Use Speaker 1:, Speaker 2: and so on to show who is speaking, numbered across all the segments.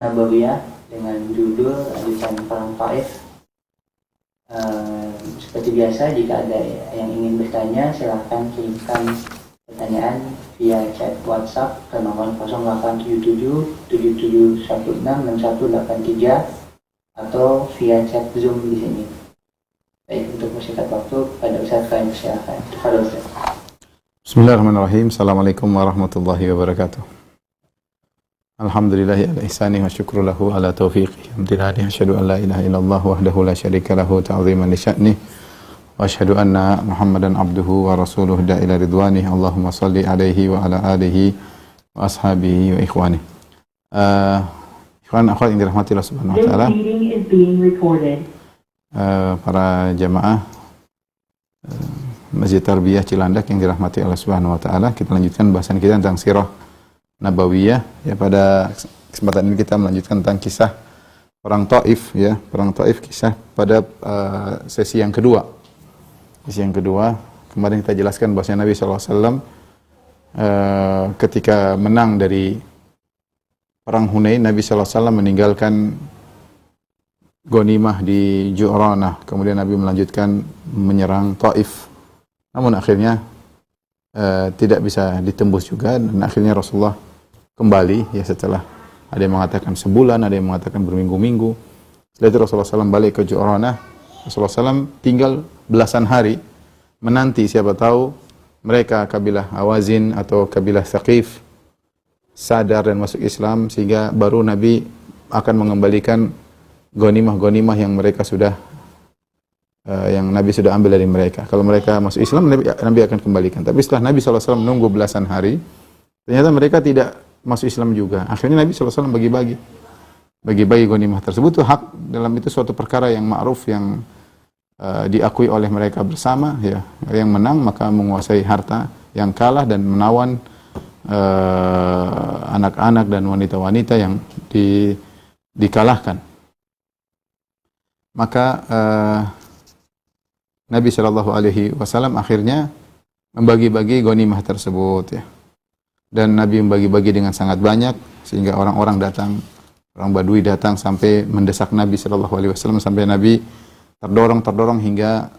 Speaker 1: Nabawiyah dengan judul Ajudan Perang Taif. Seperti biasa, jika ada yang ingin bertanya, silahkan kirimkan pertanyaan via chat WhatsApp ke nomor 0877 7716 6183 atau via chat Zoom di sini. Baik, untuk persingkat waktu, pada Ustaz kalian silakan. Kepada Ustaz.
Speaker 2: Bismillahirrahmanirrahim. Assalamualaikum warahmatullahi wabarakatuh. Alhamdulillahi ala ihsani wa syukru lahu ala taufiqi. Alhamdulillah, asyhadu an la ilaha illallah wahdahu la syarika lahu ta'ziman li sya'ni wa asyhadu anna Muhammadan abduhu wa rasuluhu da'ila ridwani. Allahumma salli alaihi wa ala alihi wa ashabihi wa ikhwani. Ikhwan akhwat yang dirahmati Allah Subhanahu wa taala. Para jamaah Masjid Tarbiyah Cilandak yang dirahmati Allah Subhanahu wa taala, kita lanjutkan bahasan kita tentang sirah Nabawiyah. Ya, pada kesempatan ini kita melanjutkan tentang kisah perang Taif, ya, perang Taif, kisah pada sesi yang kedua. Sesi yang kedua, kemarin kita jelaskan bahwasanya Nabi SAW ketika menang dari perang Hunain, Nabi SAW meninggalkan ghanimah di Ju'ranah, kemudian Nabi melanjutkan menyerang Taif. Namun akhirnya tidak bisa ditembus juga, dan akhirnya Rasulullah kembali, ya, setelah ada yang mengatakan sebulan, ada yang mengatakan berminggu-minggu. Setelah itu Rasulullah SAW balik ke Ju'ranah. Rasulullah SAW tinggal belasan hari menanti, siapa tahu mereka kabilah Hawazin atau kabilah Thaqif sadar dan masuk Islam, sehingga baru Nabi akan mengembalikan ghanimah-ghanimah yang mereka sudah yang Nabi sudah ambil dari mereka. Kalau mereka masuk Islam, Nabi akan kembalikan. Tapi setelah Nabi SAW menunggu belasan hari, ternyata mereka tidak masuk Islam juga. Akhirnya Nabi SAW bagi-bagi ghanimah tersebut. Itu hak, dalam itu suatu perkara yang ma'ruf, yang diakui oleh mereka bersama, ya. Yang menang maka menguasai harta, yang kalah dan menawan anak-anak dan wanita-wanita yang dikalahkan. Maka Nabi SAW akhirnya membagi-bagi ghanimah tersebut, ya. Dan Nabi membagi-bagi dengan sangat banyak, sehingga orang-orang datang, orang Badui datang sampai mendesak Nabi SAW, sampai Nabi terdorong hingga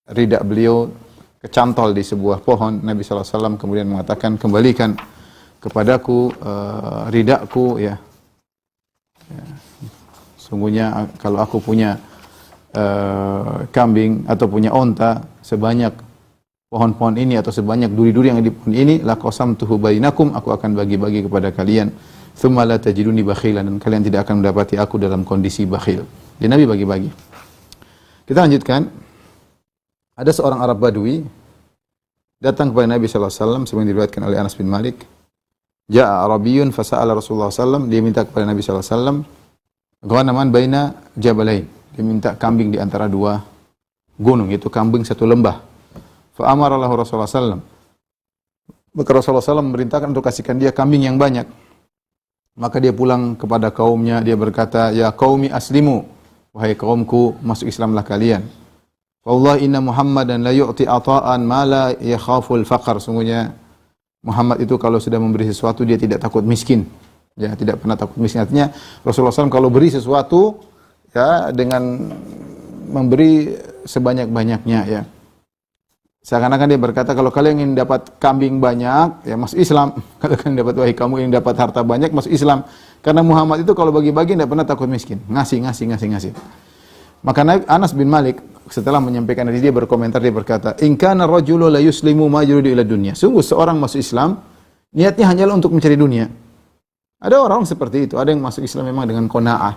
Speaker 2: ridak beliau kecantol di sebuah pohon. Nabi SAW kemudian mengatakan, kembalikan kepadaku ridakku, ya. Sungguhnya kalau aku punya kambing atau punya onta sebanyak pohon-pohon ini atau sebanyak duri-duri yang di pohon ini, la qasamtuhu bainakum, aku akan bagi-bagi kepada kalian. Tsumma la tajiduni bakhilan, dan kalian tidak akan mendapati aku dalam kondisi bakhil. Jadi Nabi bagi-bagi. Kita lanjutkan. Ada seorang Arab Badui datang kepada Nabi sallallahu alaihi wasallam, sebagaimana diriwayatkan oleh Anas bin Malik. Ja'a Arabiyyun fasa'ala Rasulullah sallallahu alaihi wasallam, dia minta kepada Nabi sallallahu alaihi wasallam ghanaman baina jabalain. Dia minta kambing di antara dua gunung, yaitu kambing satu lembah. Fa'amara lahu Rasulullah SAW. Maka Rasulullah SAW memerintahkan untuk kasihkan dia kambing yang banyak. Maka dia pulang kepada kaumnya, dia berkata, ya qaumi aslimu, wahai kaumku, masuk Islamlah kalian. Wallahi inna Muhammadan la yu'ti ata'an ma la yakhaful faqar. Sungguhnya Muhammad itu kalau sudah memberi sesuatu, dia tidak takut miskin. Ya, tidak pernah takut miskin. Artinya Rasulullah SAW kalau beri sesuatu, ya, dengan memberi sebanyak-banyaknya, ya. Seakan-akan dia berkata, kalau kalian ingin dapat kambing banyak, ya masuk Islam. Kalau kalian dapat, wahai kamu ingin dapat harta banyak, masuk Islam. Karena Muhammad itu kalau bagi-bagi tidak pernah takut miskin. Ngasih. Maka Anas bin Malik setelah menyampaikan ini, dia berkomentar, dia berkata, in kana rajulu la yuslimu ma yuridu ila dunya. Sungguh seorang masuk Islam, niatnya hanyalah untuk mencari dunia. Ada orang seperti itu. Ada yang masuk Islam memang dengan qanaah,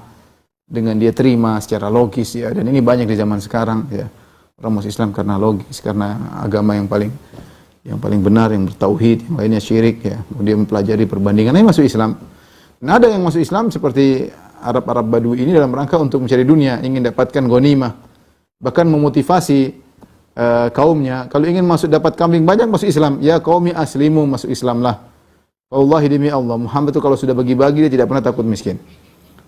Speaker 2: dengan dia terima secara logis, ya. Dan ini banyak di zaman sekarang, ya. Orang masuk Islam karena logis, karena agama yang paling benar, yang bertauhid, yang lainnya syirik, ya. Kemudian mempelajari perbandingan, ini masuk Islam. Nah, ada yang masuk Islam seperti Arab Badui ini dalam rangka untuk mencari dunia, ingin dapatkan ghanimah, bahkan memotivasi kaumnya, kalau ingin dapat kambing banyak, masuk Islam. Ya qaumi aslimu, masuk Islamlah. Wallahi demi Allah, Muhammad itu kalau sudah bagi-bagi, dia tidak pernah takut miskin.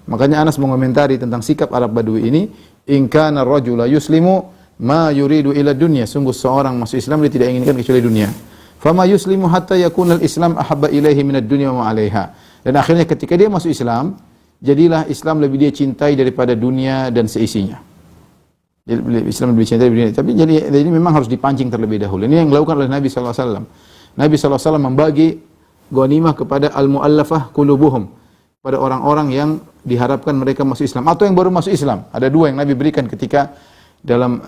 Speaker 2: Makanya Anas mengomentari tentang sikap Arab Badui ini, in kana rajula yuslimu ma yuridu ila dunya. Sungguh seorang masuk Islam, dia tidak inginkan kecuali dunia. Fama yuslimu hatta yakuna al-Islam ahabba ilaihi minad dunya wa 'alaiha. Dan akhirnya ketika dia masuk Islam, jadilah Islam lebih dia cintai daripada dunia dan seisinya. Islam lebih cintai daripada dunia. Tapi jadi ini memang harus dipancing terlebih dahulu. Ini yang dilakukan oleh Nabi sallallahu alaihi wasallam. Nabi sallallahu alaihi wasallam membagi ghanimah kepada al-muallafah qulubuhum, pada orang-orang yang diharapkan mereka masuk Islam atau yang baru masuk Islam. Ada dua yang Nabi berikan ketika dalam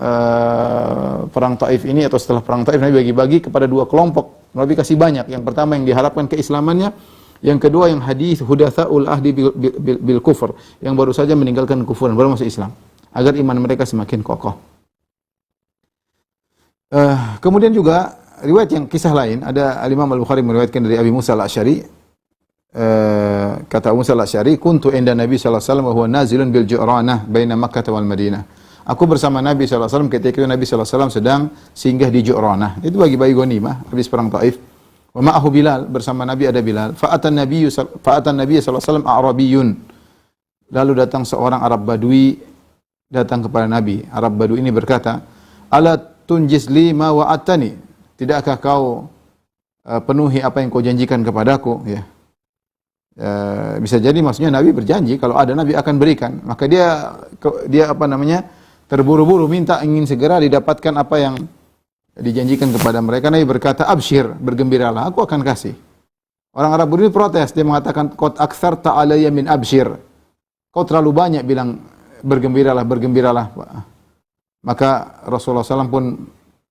Speaker 2: perang Taif ini, atau setelah perang Taif Nabi bagi-bagi kepada dua kelompok. Nabi kasih banyak. Yang pertama yang diharapkan keislamannya, yang kedua yang hadis hudatsaul ahdi bil kufur, yang baru saja meninggalkan kufuran, baru masuk Islam, agar iman mereka semakin kokoh. Kemudian juga riwayat yang kisah lain, ada Imam Al-Bukhari meriwayatkan dari Abi Musa Al-Asy'ari, kata Abu Musa Al-Asy'ari, kuntu inda Nabi sallallahu alaihi wasallam wa huwa nazilun bil Ju'ranah baina Makkah wal Madinah. Aku bersama Nabi sallallahu alaihi wasallam ketika Nabi sallallahu alaihi wasallam sedang singgah di Ju'ranah. Itu bagi-bagi ghanimah habis perang Taif. Wa ma'ahu Bilal, bersama Nabi ada Bilal. Fa'atan Nabi sallallahu alaihi wasallam A'rabiyun. Lalu datang seorang Arab Badui datang kepada Nabi. Arab Badui ini berkata, "Ala tunjiz li ma wa'atani?" Tidakkah kau penuhi apa yang kau janjikan kepadaku, ya. Bisa jadi maksudnya Nabi berjanji kalau ada Nabi akan berikan. Maka dia apa namanya? Terburu-buru minta, ingin segera didapatkan apa yang dijanjikan kepada mereka. Nabi berkata, "Absyir, bergembiralah, aku akan kasih." Orang Arab ini protes, dia mengatakan, "Qad aktsarta alayya min absyir." Kau terlalu banyak bilang bergembiralah, bergembiralah. Maka Rasulullah SAW pun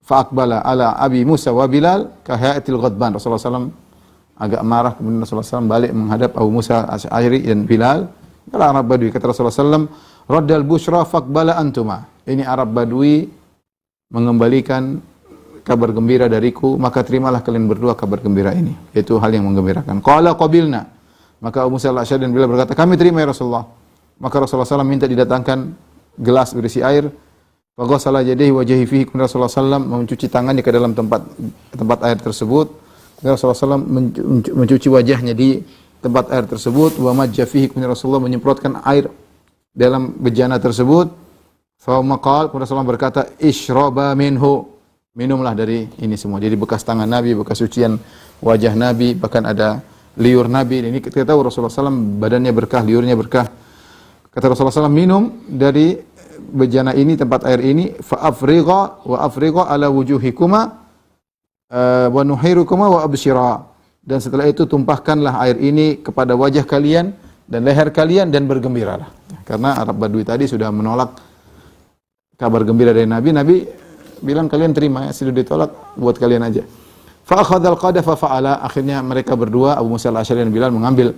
Speaker 2: fa'aqbala ala Abi Musa wa Bilal kahayatil ghadban. Rasulullah SAW agak marah, kemudian Rasulullah SAW balik menghadap Abu Musa Al-Asy'ari dan Bilal. Kalau Arab Badui, kata Rasulullah SAW, "Raddal busyra faqbala antuma." Ini Arab Badui mengembalikan kabar gembira dariku, maka terimalah kalian berdua kabar gembira ini. Itu hal yang menggembirakan. Qala qabilna. Maka Abu Musa Al-Asy'ari dan Bilal berkata, "Kami terima ya Rasulullah." Maka Rasulullah SAW minta didatangkan gelas berisi air. Faghassala yadayhi wa wajhihi fihi. Kemudian Rasulullah SAW mencuci tangannya ke dalam tempat air tersebut. Kemudian Rasulullah SAW mencuci wajahnya di tempat air tersebut. Wa majja fihi. Kemudian Rasulullah menyemprotkan air dalam bejana tersebut. Fa maqal, kemudian Rasulullah berkata, "Ishraba minhu." Minumlah dari ini semua. Jadi bekas tangan Nabi, bekas cucian wajah Nabi, bahkan ada liur Nabi. Ini kita tahu Rasulullah SAW badannya berkah, liurnya berkah. Kata Rasulullah SAW, minum dari bejana ini, tempat air ini, fa'afrigha wa afrigha ala wujuhikuma wa nuhirukuma wa absyira. Dan setelah itu tumpahkanlah air ini kepada wajah kalian dan leher kalian dan bergembiralah. Karena Arab Badui tadi sudah menolak kabar gembira dari Nabi. Nabi bilang, kalian terima ya, sudah ditolak, buat kalian aja. Fa akhadhal qadafa fa'ala. Akhirnya mereka berdua, Abu Musa Al-Asy'ari dan Bilal, mengambil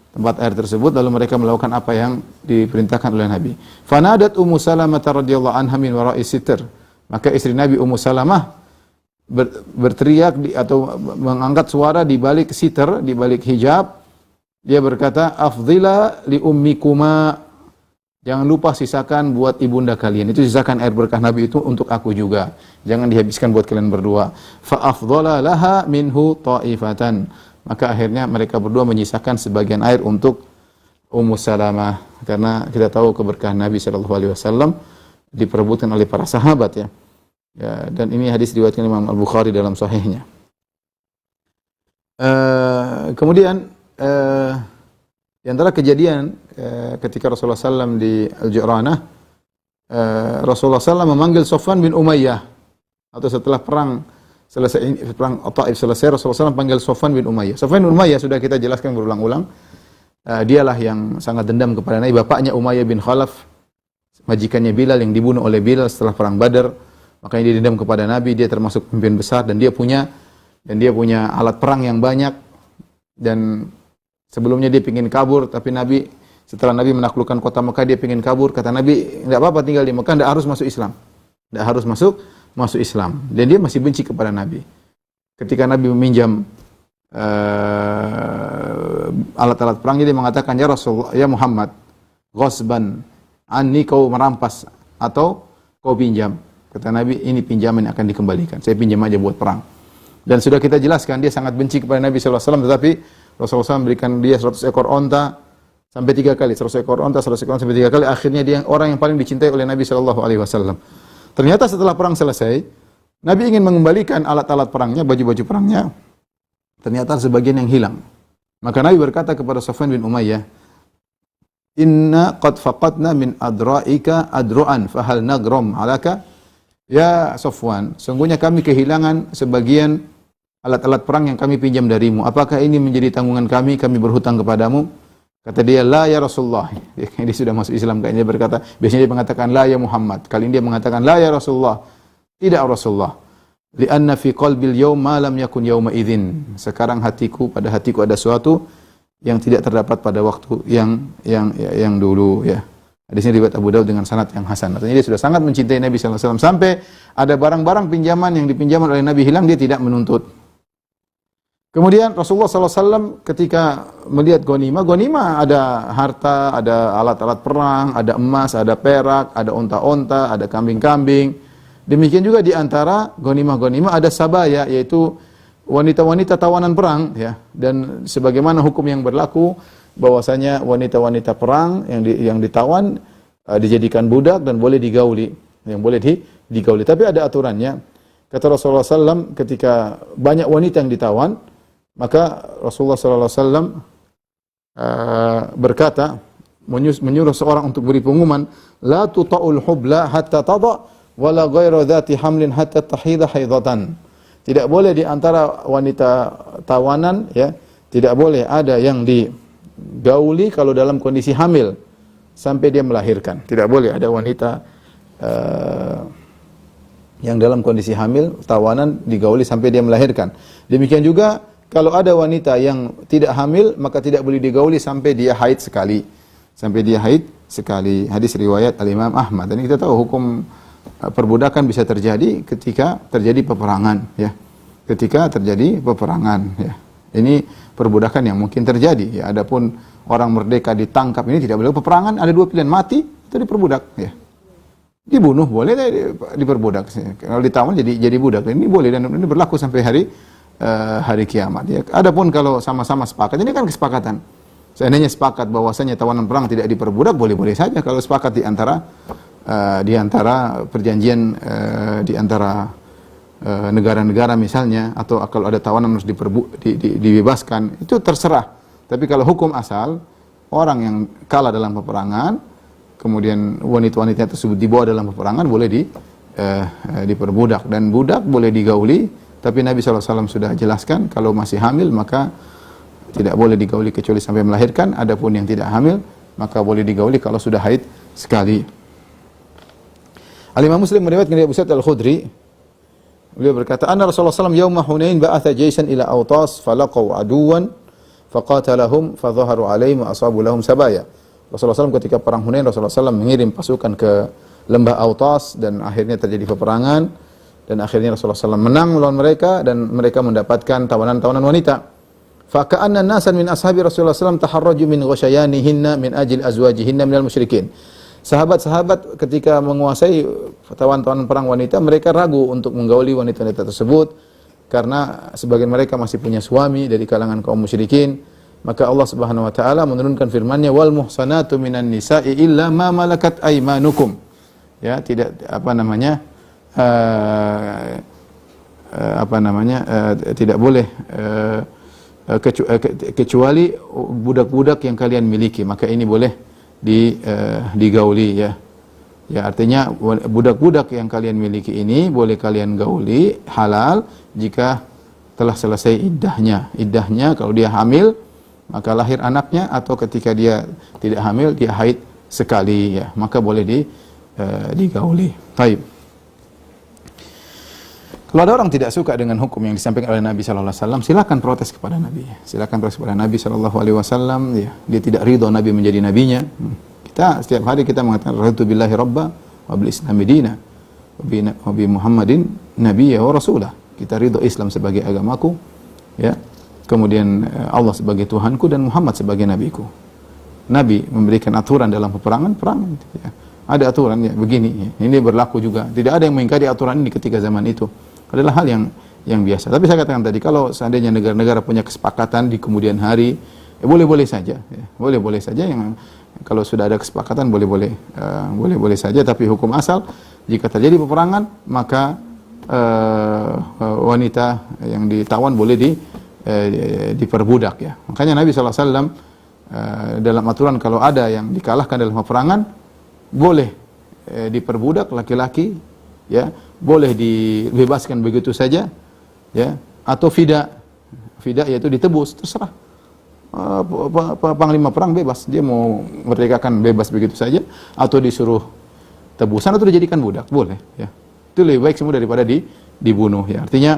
Speaker 2: tempat air tersebut, lalu mereka melakukan apa yang diperintahkan oleh Nabi. Fanadat Ummu Salamah radhiyallahu anha min wara'i sitr. Maka istri Nabi Ummu Salamah berteriak atau mengangkat suara di balik sitr, di balik hijab. Dia berkata, "Afdhila li ummikuma." Jangan lupa sisakan buat ibunda kalian. Itu sisakan air berkah Nabi itu untuk aku juga. Jangan dihabiskan buat kalian berdua. Fa afdhala laha minhu ta'ifatan. Maka akhirnya mereka berdua menyisakan sebagian air untuk Ummu Salamah, karena kita tahu keberkahan Nabi sallallahu alaihi wasallam diperebutkan oleh para sahabat ya. Dan ini hadis diriwayatkan Imam Al-Bukhari dalam sahihnya. Kemudian di antara kejadian ketika Rasulullah SAW di Al-Ju'ranah, Rasulullah SAW memanggil Safwan bin Umayyah, atau setelah perang Taif selesai, Rasulullah SAW panggil Safwan bin Umayyah. Safwan bin Umayyah sudah kita jelaskan berulang-ulang. Dialah yang sangat dendam kepada Nabi. Bapaknya Umayyah bin Khalaf, majikannya Bilal yang dibunuh oleh Bilal setelah perang Badar. Makanya dia dendam kepada Nabi. Dia termasuk pemimpin besar dan dia punya alat perang yang banyak. Dan sebelumnya dia ingin kabur, tapi setelah Nabi menaklukkan kota Mekah, dia ingin kabur. Kata Nabi, tidak apa-apa tinggal di Mekah, tidak harus masuk Islam. Tidak harus masuk Islam. Dan dia masih benci kepada Nabi. Ketika Nabi meminjam alat-alat perangnya, dia mengatakan, "Ya Rasulullah, ya Muhammad, ghasban anni, kau merampas atau kau pinjam." Kata Nabi, "Ini pinjaman yang akan dikembalikan. Saya pinjam aja buat perang." Dan sudah kita jelaskan, dia sangat benci kepada Nabi SAW, tetapi Rasulullah SAW memberikan dia 100 ekor onta sampai 3 kali. 100 ekor onta, 100 ekor onta sampai 3 kali. Akhirnya dia orang yang paling dicintai oleh Nabi SAW. Ternyata setelah perang selesai, Nabi ingin mengembalikan alat-alat perangnya, baju-baju perangnya. Ternyata sebagian yang hilang. Maka Nabi berkata kepada Safwan bin Umayyah, inna qad faqadna min adra'ika adru'an fahal nagrom alaka. Ya Safwan, sungguhnya kami kehilangan sebagian alat-alat perang yang kami pinjam darimu. Apakah ini menjadi tanggungan kami berhutang kepadamu? Kata dia, la ya Rasulullah. Dia sudah masuk Islam, kayaknya dia berkata, biasanya dia mengatakan la ya Muhammad. Kali ini dia mengatakan la ya Rasulullah. Tidak Rasulullah. Li'anna fi qalbil yawm ma lam yakun yawma idzin. Sekarang pada hatiku ada sesuatu yang tidak terdapat pada waktu yang dulu, ya. Hadisnya riwayat Abu Daud dengan sanad yang hasan. Artinya dia sudah sangat mencintai Nabi sallallahu alaihi wasallam sampai ada barang-barang pinjaman yang dipinjamkan oleh Nabi hilang, dia tidak menuntut. Kemudian Rasulullah sallallahu alaihi wasallam ketika melihat ghanimah ada harta, ada alat-alat perang, ada emas, ada perak, ada onta-onta, ada kambing-kambing. Demikian juga di antara ghanimah ada sabaya, yaitu wanita-wanita tawanan perang, ya. Dan sebagaimana hukum yang berlaku bahwasanya wanita-wanita perang yang ditawan dijadikan budak dan boleh digauli, digauli. Tapi ada aturannya. Kata Rasulullah SAW, ketika banyak wanita yang ditawan, maka Rasulullah SAW berkata, menyuruh seorang untuk beri pengumuman, la tuta'ul hubla hatta tada' wala ghairu dzati hamlin hatta tahidha haidatan. Tidak boleh di antara wanita tawanan, ya, tidak boleh ada yang digauli kalau dalam kondisi hamil sampai dia melahirkan. Tidak boleh ada wanita yang dalam kondisi hamil tawanan digauli sampai dia melahirkan. Demikian juga kalau ada wanita yang tidak hamil, maka tidak boleh digauli sampai dia haid sekali. Sampai dia haid sekali. Hadis riwayat Al-Imam Ahmad. Dan kita tahu hukum perbudakan bisa terjadi ketika terjadi peperangan, ya. Ketika terjadi peperangan, ya. Ini perbudakan yang mungkin terjadi, ya. Adapun orang merdeka ditangkap, ini tidak boleh. Peperangan ada dua pilihan, mati atau diperbudak, ya. Dibunuh boleh, diperbudak. Kalau ditawan jadi budak. Ini boleh dan ini berlaku sampai hari kiamat, ya. Adapun kalau sama-sama sepakat, ini kan kesepakatan. Seandainya sepakat bahwasanya tawanan perang tidak diperbudak, boleh-boleh saja kalau sepakat di antara perjanjian di antara negara-negara misalnya, atau kalau ada tawanan harus dibebaskan, itu terserah. Tapi kalau hukum asal, orang yang kalah dalam peperangan, kemudian wanita-wanita tersebut dibawa dalam peperangan, boleh diperbudak, dan budak boleh digauli. Tapi Nabi SAW sudah jelaskan, kalau masih hamil maka tidak boleh digauli kecuali sampai melahirkan. Adapun yang tidak hamil maka boleh digauli kalau sudah haid sekali. Al-Imam Muslim meriwayatkan dari Abu Sa'id Al-Khudri, beliau berkata, anna Rasulullah SAW yauma Hunain ba'atha jaysan ila Autas falaqaw aduwan faqatalahum fadhaharu alaihim wa asabu lahum sabaya. Rasulullah SAW ketika perang Hunain, Rasulullah SAW mengirim pasukan ke lembah Autas dan akhirnya terjadi peperangan, dan akhirnya Rasulullah SAW menang melawan mereka dan mereka mendapatkan tawanan-tawanan wanita. Faka'anna nasan min ashabi Rasulullah SAW taharraju min ghasyayanihinna min ajil azwajihinna minal musyrikin. Sahabat-sahabat ketika menguasai tawanan perang wanita, mereka ragu untuk menggauli wanita-wanita tersebut karena sebagian mereka masih punya suami dari kalangan kaum musyrikin. Maka Allah Subhanahu wa taala menurunkan firman-Nya, wal muhsanatu minan nisa'i illa ma malakat aymanukum. Ya, tidak tidak boleh kecuali budak-budak yang kalian miliki, maka ini boleh digauli, ya. Ya, artinya budak-budak yang kalian miliki ini boleh kalian gauli, halal jika telah selesai iddahnya. Iddahnya kalau dia hamil maka lahir anaknya, atau ketika dia tidak hamil dia haid sekali, ya, maka boleh digauli. Baik. Kalau ada orang tidak suka dengan hukum yang disampaikan oleh Nabi sallallahu alaihi wasallam, silakan protes kepada Nabi. Silakan protes kepada Nabi sallallahu alaihi wasallam, ya. Dia tidak ridha Nabi menjadi nabinya. Kita setiap hari kita mengatakan raditu billahi rabba wa bil islami dina wa bi Muhammadin nabiyya wa rasulah. Kita ridha Islam sebagai agamaku, ya. Kemudian Allah sebagai Tuhanku dan Muhammad sebagai nabiku. Nabi memberikan aturan dalam peperangan, perang, ya. Ada aturan, ya, begini, ya. Ini berlaku juga. Tidak ada yang mengingkari aturan ini ketika zaman itu. Adalah hal yang biasa. Tapi saya katakan tadi, kalau seandainya negara-negara punya kesepakatan di kemudian hari, boleh-boleh saja, ya. Boleh-boleh saja, yang kalau sudah ada kesepakatan boleh-boleh saja. Tapi hukum asal, jika terjadi peperangan maka wanita yang ditawan boleh diperbudak, ya. Makanya Nabi SAW dalam aturan kalau ada yang dikalahkan dalam peperangan boleh diperbudak laki-laki, ya, boleh dibebaskan begitu saja, ya, atau fida yaitu ditebus, terserah. Panglima perang bebas, dia mau merdekakan bebas begitu saja, atau disuruh tebusan atau dijadikan budak, boleh, ya. Itu lebih baik semua daripada dibunuh, ya. Artinya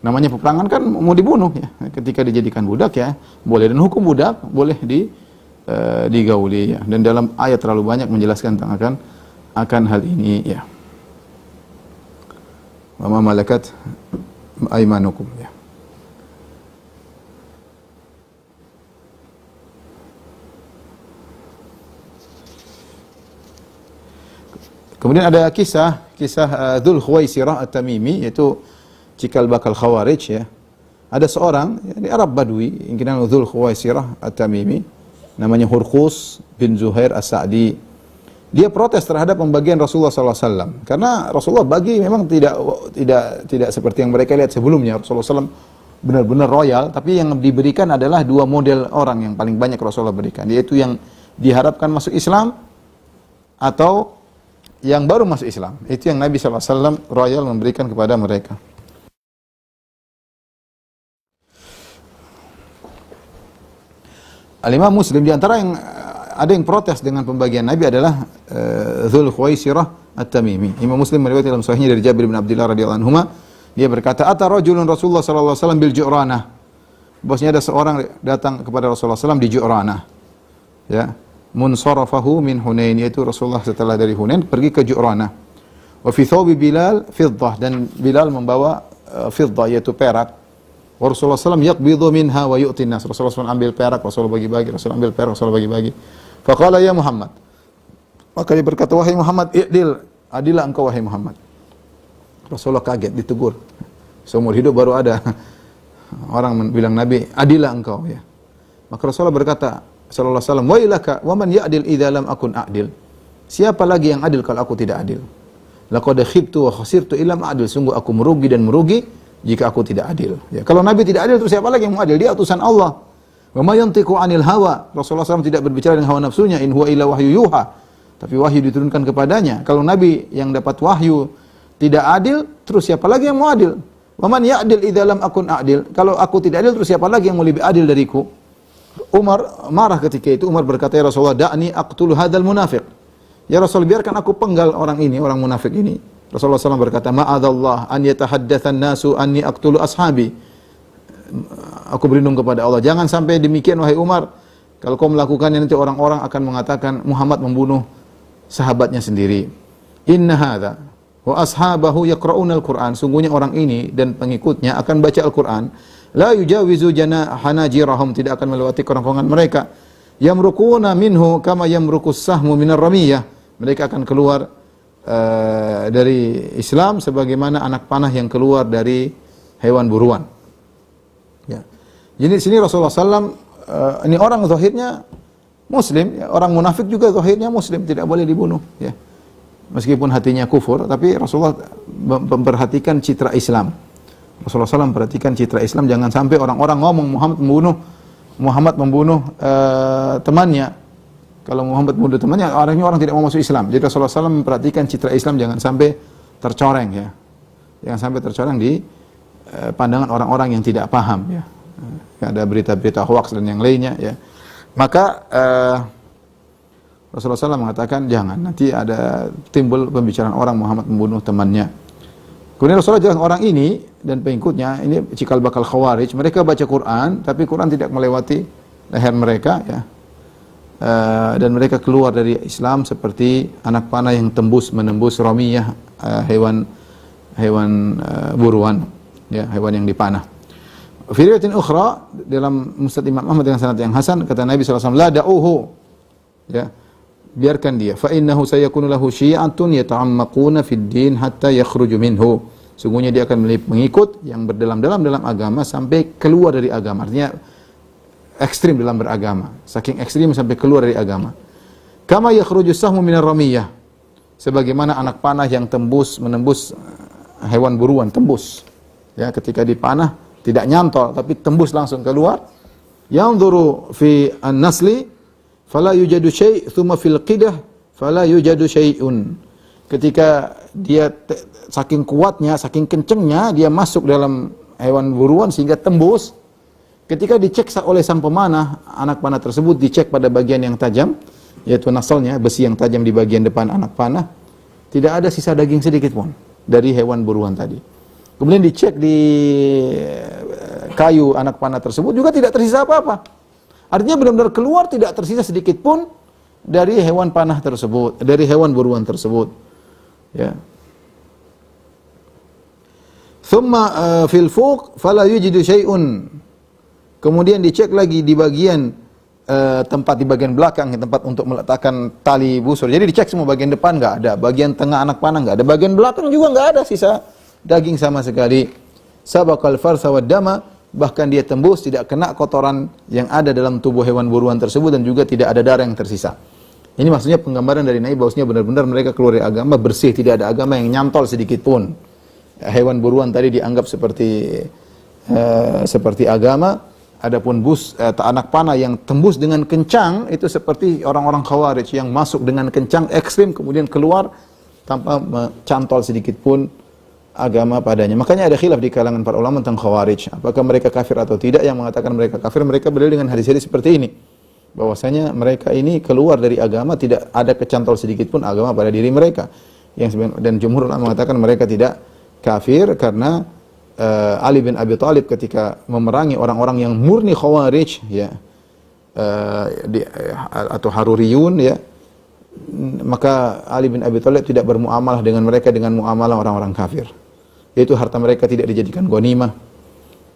Speaker 2: namanya peperangan kan mau dibunuh, ya. Ketika dijadikan budak, ya boleh, dan hukum budak boleh digauli, ya. Dan dalam ayat terlalu banyak menjelaskan tentang akan hal ini, ya. Wa ma malakat aymanukum, ya. Kemudian ada kisah Dzul Khuwaisirah At-Tamimi, yaitu cikal bakal Khawarij, ya. Ada seorang di Arab Badui yang dinamakan Dzul Khuwaisirah At-Tamimi, namanya Hurqus bin Zuhair As-Sa'di. Dia protes terhadap pembagian Rasulullah SAW, karena Rasulullah bagi memang tidak seperti yang mereka lihat sebelumnya. Rasulullah SAW benar-benar royal, tapi yang diberikan adalah dua model orang yang paling banyak Rasulullah berikan, yaitu yang diharapkan masuk Islam atau yang baru masuk Islam. Itu yang Nabi SAW royal memberikan kepada mereka. Al-Imam Muslim, di antara yang ada yang protes dengan pembagian Nabi adalah Dzul Khuwaisirah At-Tamimi. Imam Muslim meriwayatkan dalam sahihnya dari Jabir bin Abdullah radhiyallahu anhuma, dia berkata, "Ata rajulun Rasulullah sallallahu alaihi wasallam bil Ju'ranah." Bosnya ada seorang datang kepada Rasulullah SAW di Ju'ranah. Ya, munsarafahu min Hunain, yaitu Rasulullah setelah dari Hunain pergi ke Ju'ranah. Wa fi thawbi Bilal fiddah, dan Bilal membawa fiddah yaitu perak. Rasulullah SAW yaqbidu minha wa yu'ti nas. Rasulullah SAW ambil perak, Rasulullah bagi-bagi, Rasulullah ambil perak, Rasulullah bagi-bagi. Faqala ya Muhammad. Maka dia berkata, wahai Muhammad, adilah engkau wahai Muhammad. Rasulullah kaget, ditegur. Seumur hidup baru ada orang bilang Nabi, adilah engkau, ya. Maka Rasulullah berkata sallallahu alaihi wasallam, wa ilaka wa man ya'dil idza lam akun a'dil. Siapa lagi yang adil kalau aku tidak adil? Laqad khibtu wa khasirtu illam a'dil. Sungguh aku merugi dan merugi jika aku tidak adil. Ya, kalau Nabi tidak adil, terus siapa lagi yang mau adil? Dia utusan Allah. Wa ma yantiqu 'anil hawa. Rasulullah SAW tidak berbicara dengan hawa nafsunya, in huwa illa wahyu yuha. Tapi wahyu diturunkan kepadanya. Kalau Nabi yang dapat wahyu tidak adil, terus siapa lagi yang mau adil? Wa man ya'dil idza lam akun a'dil. Kalau aku tidak adil, terus siapa lagi yang mau lebih adil dariku? Umar marah ketika itu. Umar berkata, ya Rasulullah, da'ni aqtulu hadzal munafiq. Ya Rasul, biarkan aku penggal orang ini, orang munafik ini. Rasulullah SAW berkata, ma'adallah an yatahaddatsan nasu anni aqtulu ashabi. Aku berlindung kepada Allah, jangan sampai demikian wahai Umar. Kalau kau melakukannya, nanti orang-orang akan mengatakan Muhammad membunuh sahabatnya sendiri. Inna hadza wa ashabahu yaqra'una al-Qur'an. Sungguhnya orang ini dan pengikutnya akan baca Al-Qur'an. La yujawizu hanajirahum, tidak akan melewati kerongkongan mereka. Yamruquna minhu kama yamruqus sahmu minar ramiyah. Mereka akan keluar dari Islam sebagaimana anak panah yang keluar dari hewan buruan. Ya. Jadi sini Rasulullah SAW ini orang zahirnya Muslim, ya. Orang munafik juga zahirnya Muslim, tidak boleh dibunuh. Ya. Meskipun hatinya kufur, tapi Rasulullah memperhatikan citra Islam. Rasulullah SAW memperhatikan citra Islam, jangan sampai orang-orang ngomong Muhammad membunuh temannya. Kalau Muhammad membunuh temannya, orang tidak mau masuk Islam. Jadi Rasulullah SAW memperhatikan citra Islam, jangan sampai tercoreng, ya. Jangan sampai tercoreng di pandangan orang-orang yang tidak paham, ya. Ada berita-berita hoax dan yang lainnya, ya. Maka Rasulullah SAW mengatakan jangan, nanti ada timbul pembicaraan orang Muhammad membunuh temannya. Kemudian Rasulullah jelas orang ini dan pengikutnya ini cikal bakal Khawarij, mereka baca Quran tapi Quran tidak melewati leher mereka, ya. Dan mereka keluar dari Islam seperti anak panah yang menembus ramiyah, hewan buruan, ya, hewan yang dipanah. Fi riwayatin ukhra dalam Musnad Imam Ahmad dengan sanad yang hasan, kata Nabi sallallahu alaihi wasallam, la da'uhu, ya, biarkan dia, fa innahu sayakunu lahu syi'atun yata'ammaquna fid din hatta yakhruju minhu. Sungguhnya dia akan mengikut yang berdalam-dalam dalam agama sampai keluar dari agama. Artinya ekstrim dalam beragama, saking ekstrim sampai keluar dari agama. Kama yakhruju sahmu minar ramiyah, sebagaimana anak panah yang menembus hewan buruan, tembus. Ya, ketika dipanah tidak nyantol tapi tembus langsung keluar. Yanzuru fi an-nasli fala yujadu syai' thumma fil qidah fala yujadu syai'un. Ketika dia saking kuatnya, saking kencengnya dia masuk dalam hewan buruan sehingga tembus. Ketika dicek oleh sang pemanah, anak panah tersebut dicek pada bagian yang tajam, yaitu nasalnya, besi yang tajam di bagian depan anak panah, tidak ada sisa daging sedikit pun dari hewan buruan tadi. Kemudian dicek di kayu anak panah tersebut juga tidak tersisa apa-apa. Artinya benar-benar keluar tidak tersisa sedikit pun dari hewan panah tersebut, dari hewan buruan tersebut. Ya. Thumma fil fuq fala yujidu syai'un. Kemudian dicek lagi di bagian tempat di bagian belakang, tempat untuk meletakkan tali busur. Jadi dicek semua bagian depan nggak ada, bagian tengah anak panah nggak ada, bagian belakang juga nggak ada sisa daging sama sekali. Sabaqal farsa wad dama, bahkan dia tembus tidak kena kotoran yang ada dalam tubuh hewan buruan tersebut dan juga tidak ada darah yang tersisa. Ini maksudnya penggambaran dari Nabi bahwasanya benar-benar mereka keluar dari agama bersih, tidak ada agama yang nyantol sedikit pun. Hewan buruan tadi dianggap seperti agama. Adapun anak panah yang tembus dengan kencang itu seperti orang-orang Khawarij yang masuk dengan kencang ekstrim kemudian keluar tanpa mencantol sedikit pun agama padanya. Makanya ada khilaf di kalangan para ulama tentang Khawarij, apakah mereka kafir atau tidak. Yang mengatakan mereka kafir, mereka berdalil dengan hadis-hadis seperti ini, bahwasanya mereka ini keluar dari agama, tidak ada kecantol sedikit pun agama pada diri mereka. Dan jumhur ulama mengatakan mereka tidak kafir karena Ali bin Abi Thalib ketika memerangi orang-orang yang murni Khawarij, ya, atau Haruriyun, ya, maka Ali bin Abi Thalib tidak bermuamalah dengan mereka dengan muamalah orang-orang kafir. Yaitu harta mereka tidak dijadikan ghanimah,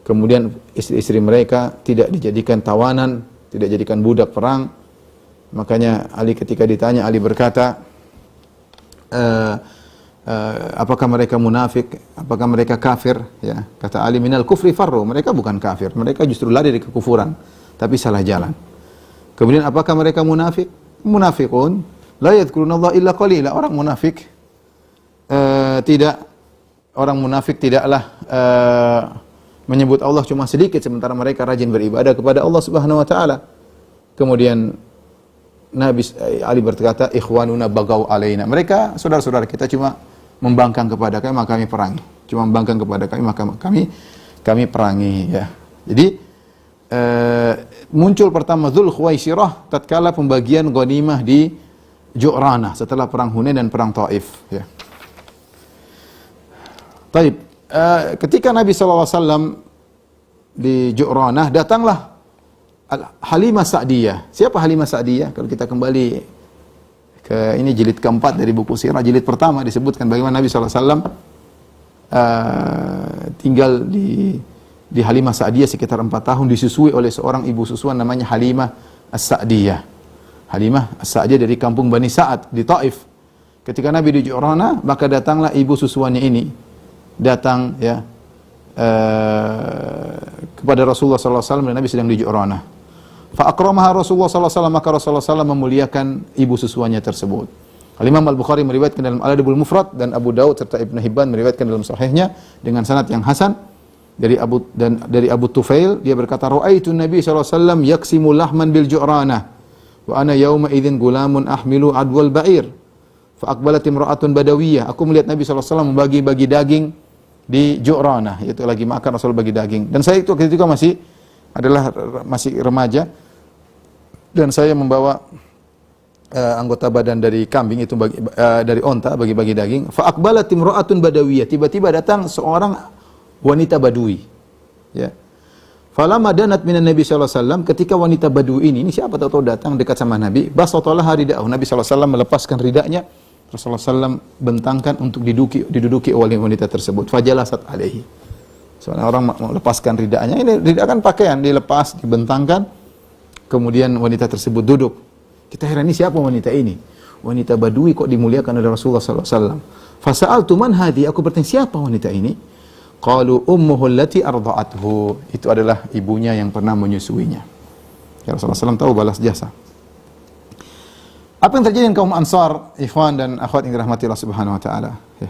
Speaker 2: kemudian istri-istri mereka tidak dijadikan tawanan, tidak dijadikan budak perang. Makanya Ali ketika ditanya, Ali berkata, apakah mereka munafik? Apakah mereka kafir? Ya, kata Ali, minal kufri farru, mereka bukan kafir, mereka justru lari dari kekufuran, tapi salah jalan. Kemudian apakah mereka munafik? Munafiqun la yadhkurunallaha illa qalila. Orang munafik tidaklah menyebut Allah cuma sedikit, sementara mereka rajin beribadah kepada Allah Subhanahu wa taala. Kemudian Nabi Ali berkata, ikhwanuna bagaw alaina. Mereka saudara-saudara kita cuma membangkang kepada kami, maka kami perangi. Cuma membangkang kepada kami, maka kami perangi, ya. Jadi muncul pertama Dzul Khuwaisirah tatkala pembagian ghanimah di Ju'ranah setelah perang Hunain dan perang Taif, ya. Taib. Ketika Nabi SAW di Ju'ranah, datanglah Halimah Sa'diyah. Siapa Halimah Sa'diyah? Kalau kita kembali ke ini jilid keempat dari buku sirah, jilid pertama disebutkan bagaimana Nabi SAW tinggal di Halimah Sa'diyah sekitar 4 tahun, disusui oleh seorang ibu susuan namanya Halimah As-Sa'diyah. Halimah As-Sa'diyah dari kampung Bani Sa'ad di Taif. Ketika Nabi di Ju'ranah, maka datanglah ibu susuannya ini, datang, ya, kepada Rasulullah SAW dan Nabi sedang di Ju'ranah. Fa'akramaha Rasulullah SAW, maka Rasulullah SAW memuliakan ibu susuannya tersebut. Al-Imam Al-Bukhari meriwayatkan dalam Al-Adabul Mufrad dan Abu Daud serta Ibn Hibban meriwayatkan dalam sahihnya dengan sanad yang hasan dari Abu Tufail, dia berkata, ra'aitu Nabi SAW yaksimu lahman bil Ju'ranah wa ana yawma idzin gulamun ahmilu adwal ba'ir fa aqbalat imra'atun badawiyah. Aku melihat Nabi SAW membagi-bagi daging di Ju'ranah, yaitu lagi makan Rasul bagi daging. Dan saya itu ketika masih remaja, dan saya membawa anggota badan dari kambing itu dari onta bagi-bagi daging. Fa aqbalat imra'atun badawiyah, tiba-tiba datang seorang wanita badui, ya. Falamma danat minan Nabi sallallahu alaihi wasallam, ketika wanita badui ini siapa tahu datang dekat sama Nabi, basatallaha rida'ahu, Nabi sallallahu alaihi wasallam melepaskan ridanya, Rasulullah SAW bentangkan untuk diduduki oleh wanita tersebut. Fajalasat alaihi. Soalnya orang melepaskan ridanya, ini rida kan pakaian, dilepas, dibentangkan, kemudian wanita tersebut duduk. Kita heran, ini siapa wanita ini? Wanita badui kok dimuliakan oleh Rasulullah SAW. Fasa'altu man hadi, aku bertanya siapa wanita ini? Qalu ummuhu allati arda'athu, itu adalah ibunya yang pernah menyusuinya. Ya, Rasulullah SAW tahu balas jasa. Apa yang terjadi dengan kaum Ansar, ikhwan dan akhwat yang dirahmati Allah Subhanahu wa taala, ya.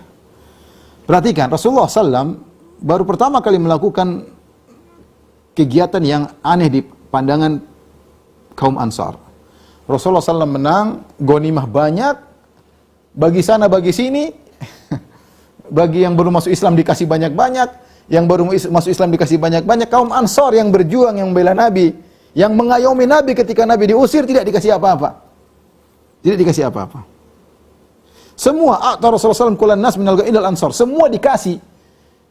Speaker 2: Perhatikan, Rasulullah SAW baru pertama kali melakukan kegiatan yang aneh di pandangan kaum Ansar. Rasulullah SAW menang, ghanimah banyak, bagi sana bagi sini, bagi yang baru masuk Islam dikasih banyak-banyak, yang baru masuk Islam dikasih banyak-banyak. Kaum Ansar yang berjuang, yang membela Nabi, yang mengayomi Nabi ketika Nabi diusir, tidak dikasih apa-apa. Tidak dikasih apa-apa. Semua a'ta Rasulullah SAW kulan nas minal ghainil ansar, semua dikasih.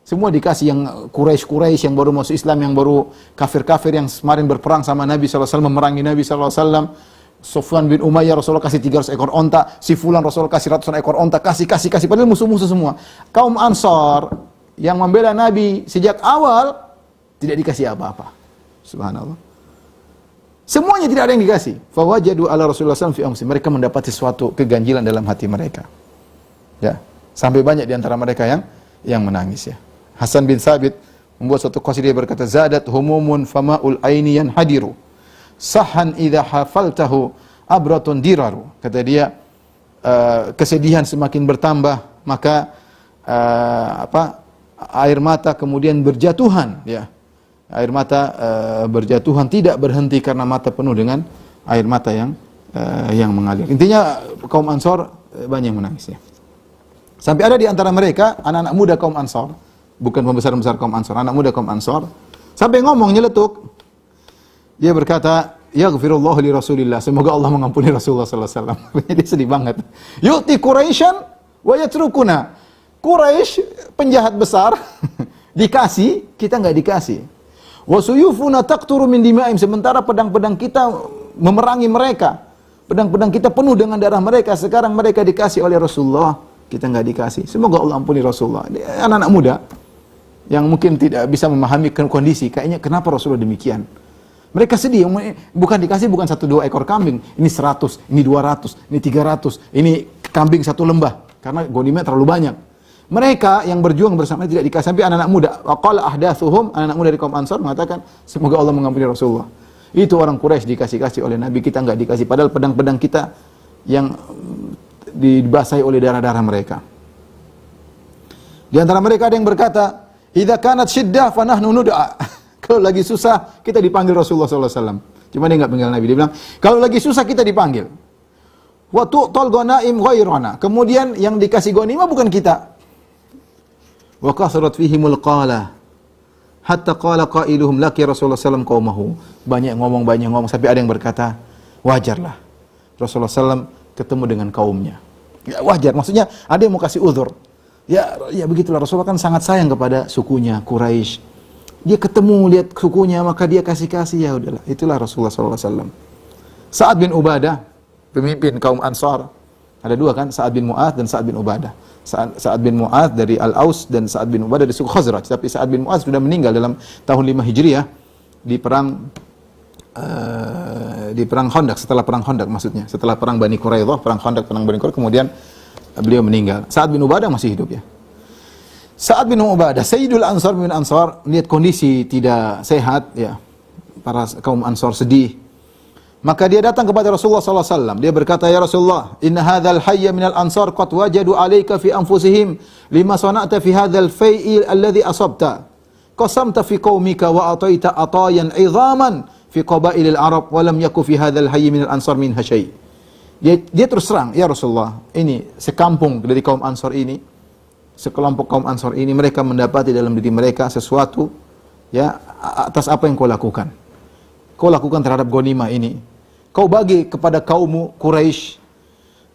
Speaker 2: Semua dikasih, yang Quraisy yang baru masuk Islam, yang baru kafir-kafir yang kemarin berperang sama Nabi SAW, memerangi Nabi SAW. Sufyan bin Umayyah Rasulullah kasih 300 ekor onta, si fulan Rasulullah kasih ratusan ekor onta, kasih, padahal musuh-musuh semua. Kaum Ansar yang membela Nabi sejak awal tidak dikasih apa-apa. Subhanallah. Semuanya tidak ada yang dikasih. Fawajadu ala Rasulullah SAW fi amsi. Mereka mendapati suatu keganjilan dalam hati mereka. Ya, sampai banyak di antara mereka yang menangis ya. Hasan bin Thabit membuat suatu qasidah, berkata, zadat humumun fama'ul aini yanhadiru. Sahan idza hafaltahu abratun diraru. Kata dia, kesedihan semakin bertambah, maka air mata kemudian berjatuhan ya. Air mata berjatuhan, tidak berhenti karena mata penuh dengan air mata yang mengalir. Intinya kaum Ansar banyak yang menangis ya. Sampai ada di antara mereka anak-anak muda kaum Ansar, bukan pembesar-pembesar kaum Ansar, anak muda kaum Ansar, sampai ngomong nyeletuk. Dia berkata, yaghfirullahu li Rasulillah, semoga Allah mengampuni Rasulullah sallallahu alaihi wasallam. Dia sedih banget. Yu'ti Quraisyan wa yatrukuna. Quraisy penjahat besar dikasih, kita enggak dikasih. Wa suyufuna taqturu min dima'im, sementara pedang-pedang kita memerangi mereka. Pedang-pedang kita penuh dengan darah mereka, sekarang mereka dikasih oleh Rasulullah, kita enggak dikasih. Semoga Allah ampuni Rasulullah. Anak-anak muda yang mungkin tidak bisa memahami kondisi, kayaknya kenapa Rasulullah demikian. Mereka sedih, bukan dikasih bukan 1-2 ekor kambing, ini 100, ini 200, ini 300, ini kambing 1 lembah, karena ghanimah terlalu banyak. Mereka yang berjuang bersama tidak dikasih. Sampai anak-anak muda, waqala ahdatsuhum, anak-anak muda dari kaum Ansar mengatakan, semoga Allah mengampuni Rasulullah. Itu orang Quraisy dikasih-kasih oleh Nabi, kita enggak dikasih, padahal pedang-pedang kita yang dibasahi oleh darah-darah mereka. Di antara mereka ada yang berkata, idza kanat syiddah fa nahnu nud'a. Kalau lagi susah, kita dipanggil Rasulullah SAW. Cuma dia enggak panggil Nabi. Dia bilang, kalau lagi susah kita dipanggil. Wa tu'tal ghanaim ghairana. Kemudian yang dikasih ghanimah bukan kita. Wa kasrat fihimul qala. Hatta qala qailuhum laki Rasulullah SAW qaumahu. Banyak ngomong sampai ada yang berkata, wajarlah Rasulullah SAW ketemu dengan kaumnya. Ya, wajar, maksudnya ada yang mau kasih uzur. Ya begitulah, Rasulullah kan sangat sayang kepada sukunya Quraisy. Dia ketemu, lihat sukunya, maka dia kasih-kasih, ya udahlah. Itulah Rasulullah SAW. Sa'ad bin Ubadah, pemimpin kaum Ansar. Ada 2 kan, Sa'ad bin Mu'adz dan Sa'ad bin Ubadah. Sa'ad bin Mu'adz dari Al-Aus dan Sa'ad bin Ubadah dari suku Khazraj. Tapi Sa'ad bin Mu'adz sudah meninggal dalam tahun 5 Hijriah di perang Khandaq, setelah perang Khandaq maksudnya. Setelah perang Bani Quraidah, perang Khandaq, perang Bani Quraidah, kemudian beliau meninggal. Sa'ad bin Ubadah masih hidup ya. Sa'ad bin Ubadah, Sayyidul Ansar bin Ansar, lihat kondisi tidak sehat ya. Para kaum Ansar sedih. Maka dia datang kepada Rasulullah SAW. Dia berkata, ya Rasulullah, inna hadzal hayya minal ansar qad wajadu alayka fi anfusihim lima sana'ta fi hadzal fai'il alladhi asabta. Qasamta fi qaumika wa ataita atayan 'idhaman fi qabailil Arab wa lam yakun fi hadzal hayy minal ansar minha syai'. Dia terus terang, ya Rasulullah, ini sekampung dari kaum Ansar ini, sekelompok kaum Ansar ini, mereka mendapati dalam diri mereka sesuatu ya atas apa yang kau lakukan. Kau lakukan terhadap ghanimah ini. Kau bagi kepada kaummu Quraisy.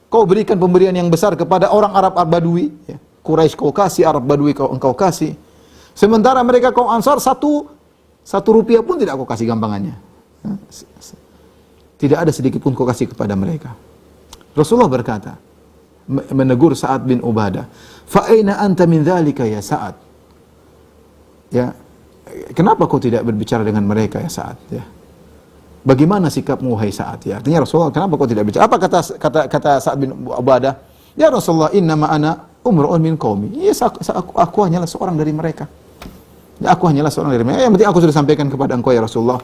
Speaker 2: Kau berikan pemberian yang besar kepada orang Arab Badui. Ya. Quraisy kau kasih, Arab Badui engkau kasih. Sementara mereka kaum Ansar satu rupiah pun tidak kau kasih gampangannya. Tidak ada sedikit pun kau kasih kepada mereka. Rasulullah berkata, menegur Sa'ad bin Ubadah, fa aina anta min dzalika ya Sa'ad? Ya, kenapa kau tidak berbicara dengan mereka ya Sa'ad? Ya. Bagaimana sikapmu wahai Sa'ad? Ya, artinya Rasulullah, kenapa kau tidak bicara? Apa kata Sa'ad bin Ubadah? Ya Rasulullah, innama ana umru'un min qaumi. Yes, aku hanyalah seorang dari mereka. Ya, aku hanyalah seorang dari mereka. Yang penting aku sudah sampaikan kepada engkau ya Rasulullah.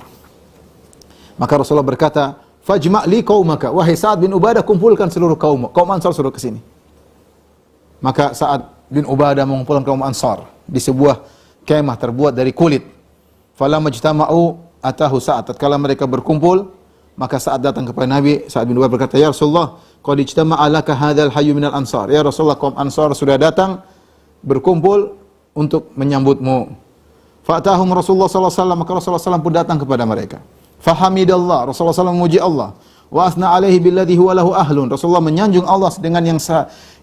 Speaker 2: Maka Rasulullah berkata, fajma' li qaumaka. Wahai Sa'ad bin Ubadah, kumpulkan seluruh kaum Ansar suruh ke sini. Maka Sa'ad bin Ubadah mengumpulkan kaum Ansar di sebuah kemah terbuat dari kulit. Falamma ijtama'u atahu Sa'ad. Tatkala mereka berkumpul, Maka saat datang kepada Nabi, Sa'ad bin Ubad berkata, "Ya Rasulullah, qad ijtama'a laka hadzal hayyu minal ansar." Ya Rasulullah, kaum Ansar sudah datang berkumpul untuk menyambutmu. Fa'atahum Rasulullah sallallahu alaihi wasallam, maka Rasulullah sallallahu pun datang kepada mereka. Fahamidallah, Rasulullah sallallahu memuji Allah. Wa asna alaihi billadhi huwa lahu ahlun. Rasulullah menyanjung Allah dengan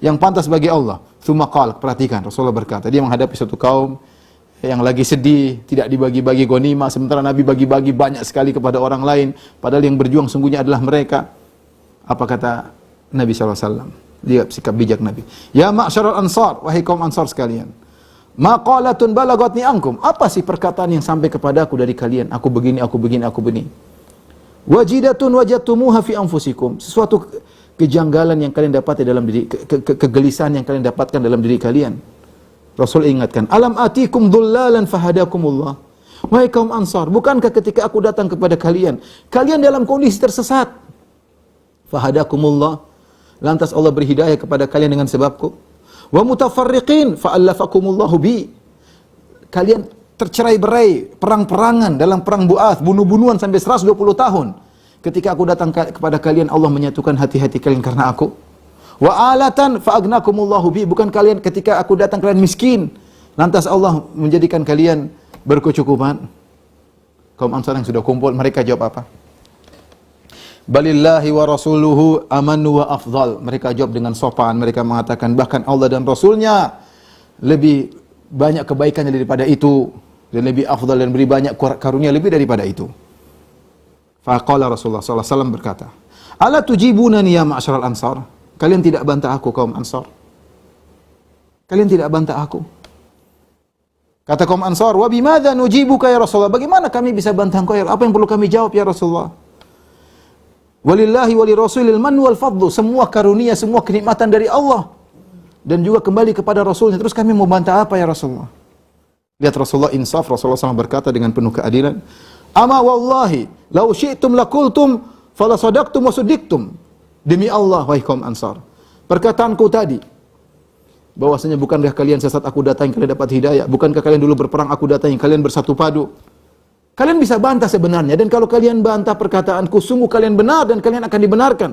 Speaker 2: yang pantas bagi Allah. Tsumma qala, perhatikan, Rasulullah berkata, dia menghadapi satu kaum yang lagi sedih, tidak dibagi-bagi ghanimah, sementara Nabi bagi-bagi banyak sekali kepada orang lain, padahal yang berjuang sungguhnya adalah mereka. Apa kata Nabi sallallahu alaihi wasallam? Lihat sikap bijak Nabi. Ya ma'syaral ansar, wahai kaum Ansar sekalian. Maqalatun balagatni ankum. Apa sih perkataan yang sampai kepadaku dari kalian? Aku begini, aku begini, aku begini. Wajidatun wajadtumuha fi anfusikum. Sesuatu kejanggalan yang kalian dapati dalam diri, kegelisahan yang kalian dapatkan dalam diri kalian. Rasul ingatkan, alam atikum dhullalan fahadakumullah. Wahai kaum Ansar, bukankah ketika aku datang kepada kalian, kalian dalam kondisi tersesat? Fahadakumullah. Lantas Allah beri hidayah kepada kalian dengan sebabku. Wa mutafarriqin fa'allafakumullahu bi. Kalian tercerai-berai, perang-perangan dalam perang Bu'ath, bunuh-bunuhan sampai 120 tahun. Ketika aku datang kepada kalian, Allah menyatukan hati-hati kalian karena aku. Wa alatan fa'agnakumullahu bi. Bukan kalian ketika aku datang kalian miskin, lantas Allah menjadikan kalian berkecukupan. Kaum Ansar yang sudah kumpul, mereka jawab apa? Balillahi wa rasuluhu amanu wa afdal. Mereka jawab dengan sopan, mereka mengatakan bahkan Allah dan Rasulnya lebih banyak kebaikannya daripada itu, dan lebih afdal dan beri banyak karunia lebih daripada itu. Faqala Rasulullah sallallahu alaihi wasallam berkata, "Ala tujibunani ya ma'syaral ansar?" Kalian tidak bantah aku kaum Ansar. Kalian tidak bantah aku. Kata kaum Ansar, "Wa bimadza nujibuka ya Rasulullah?" Bagaimana kami bisa bantah engkau ya? Apa yang perlu kami jawab ya Rasulullah? Walillahi wali rasulil man wal fadlu. Semua karunia, semua kenikmatan dari Allah. Dan juga kembali kepada Rasulnya. Terus kami mau bantah apa ya Rasulullah? Lihat Rasulullah insaf. Rasulullah SAW berkata dengan penuh keadilan, "Ama wallahi, lau syi'tum lakultum, falasadaqtum wa suddiqtum." Demi Allah, wahai kaum Ansar, perkataanku tadi, bahwasanya bukankah kalian sesat aku datang kalian dapat hidayah, bukankah kalian dulu berperang aku datang kalian bersatu padu. Kalian bisa bantah sebenarnya, dan kalau kalian bantah perkataanku, sungguh kalian benar dan kalian akan dibenarkan.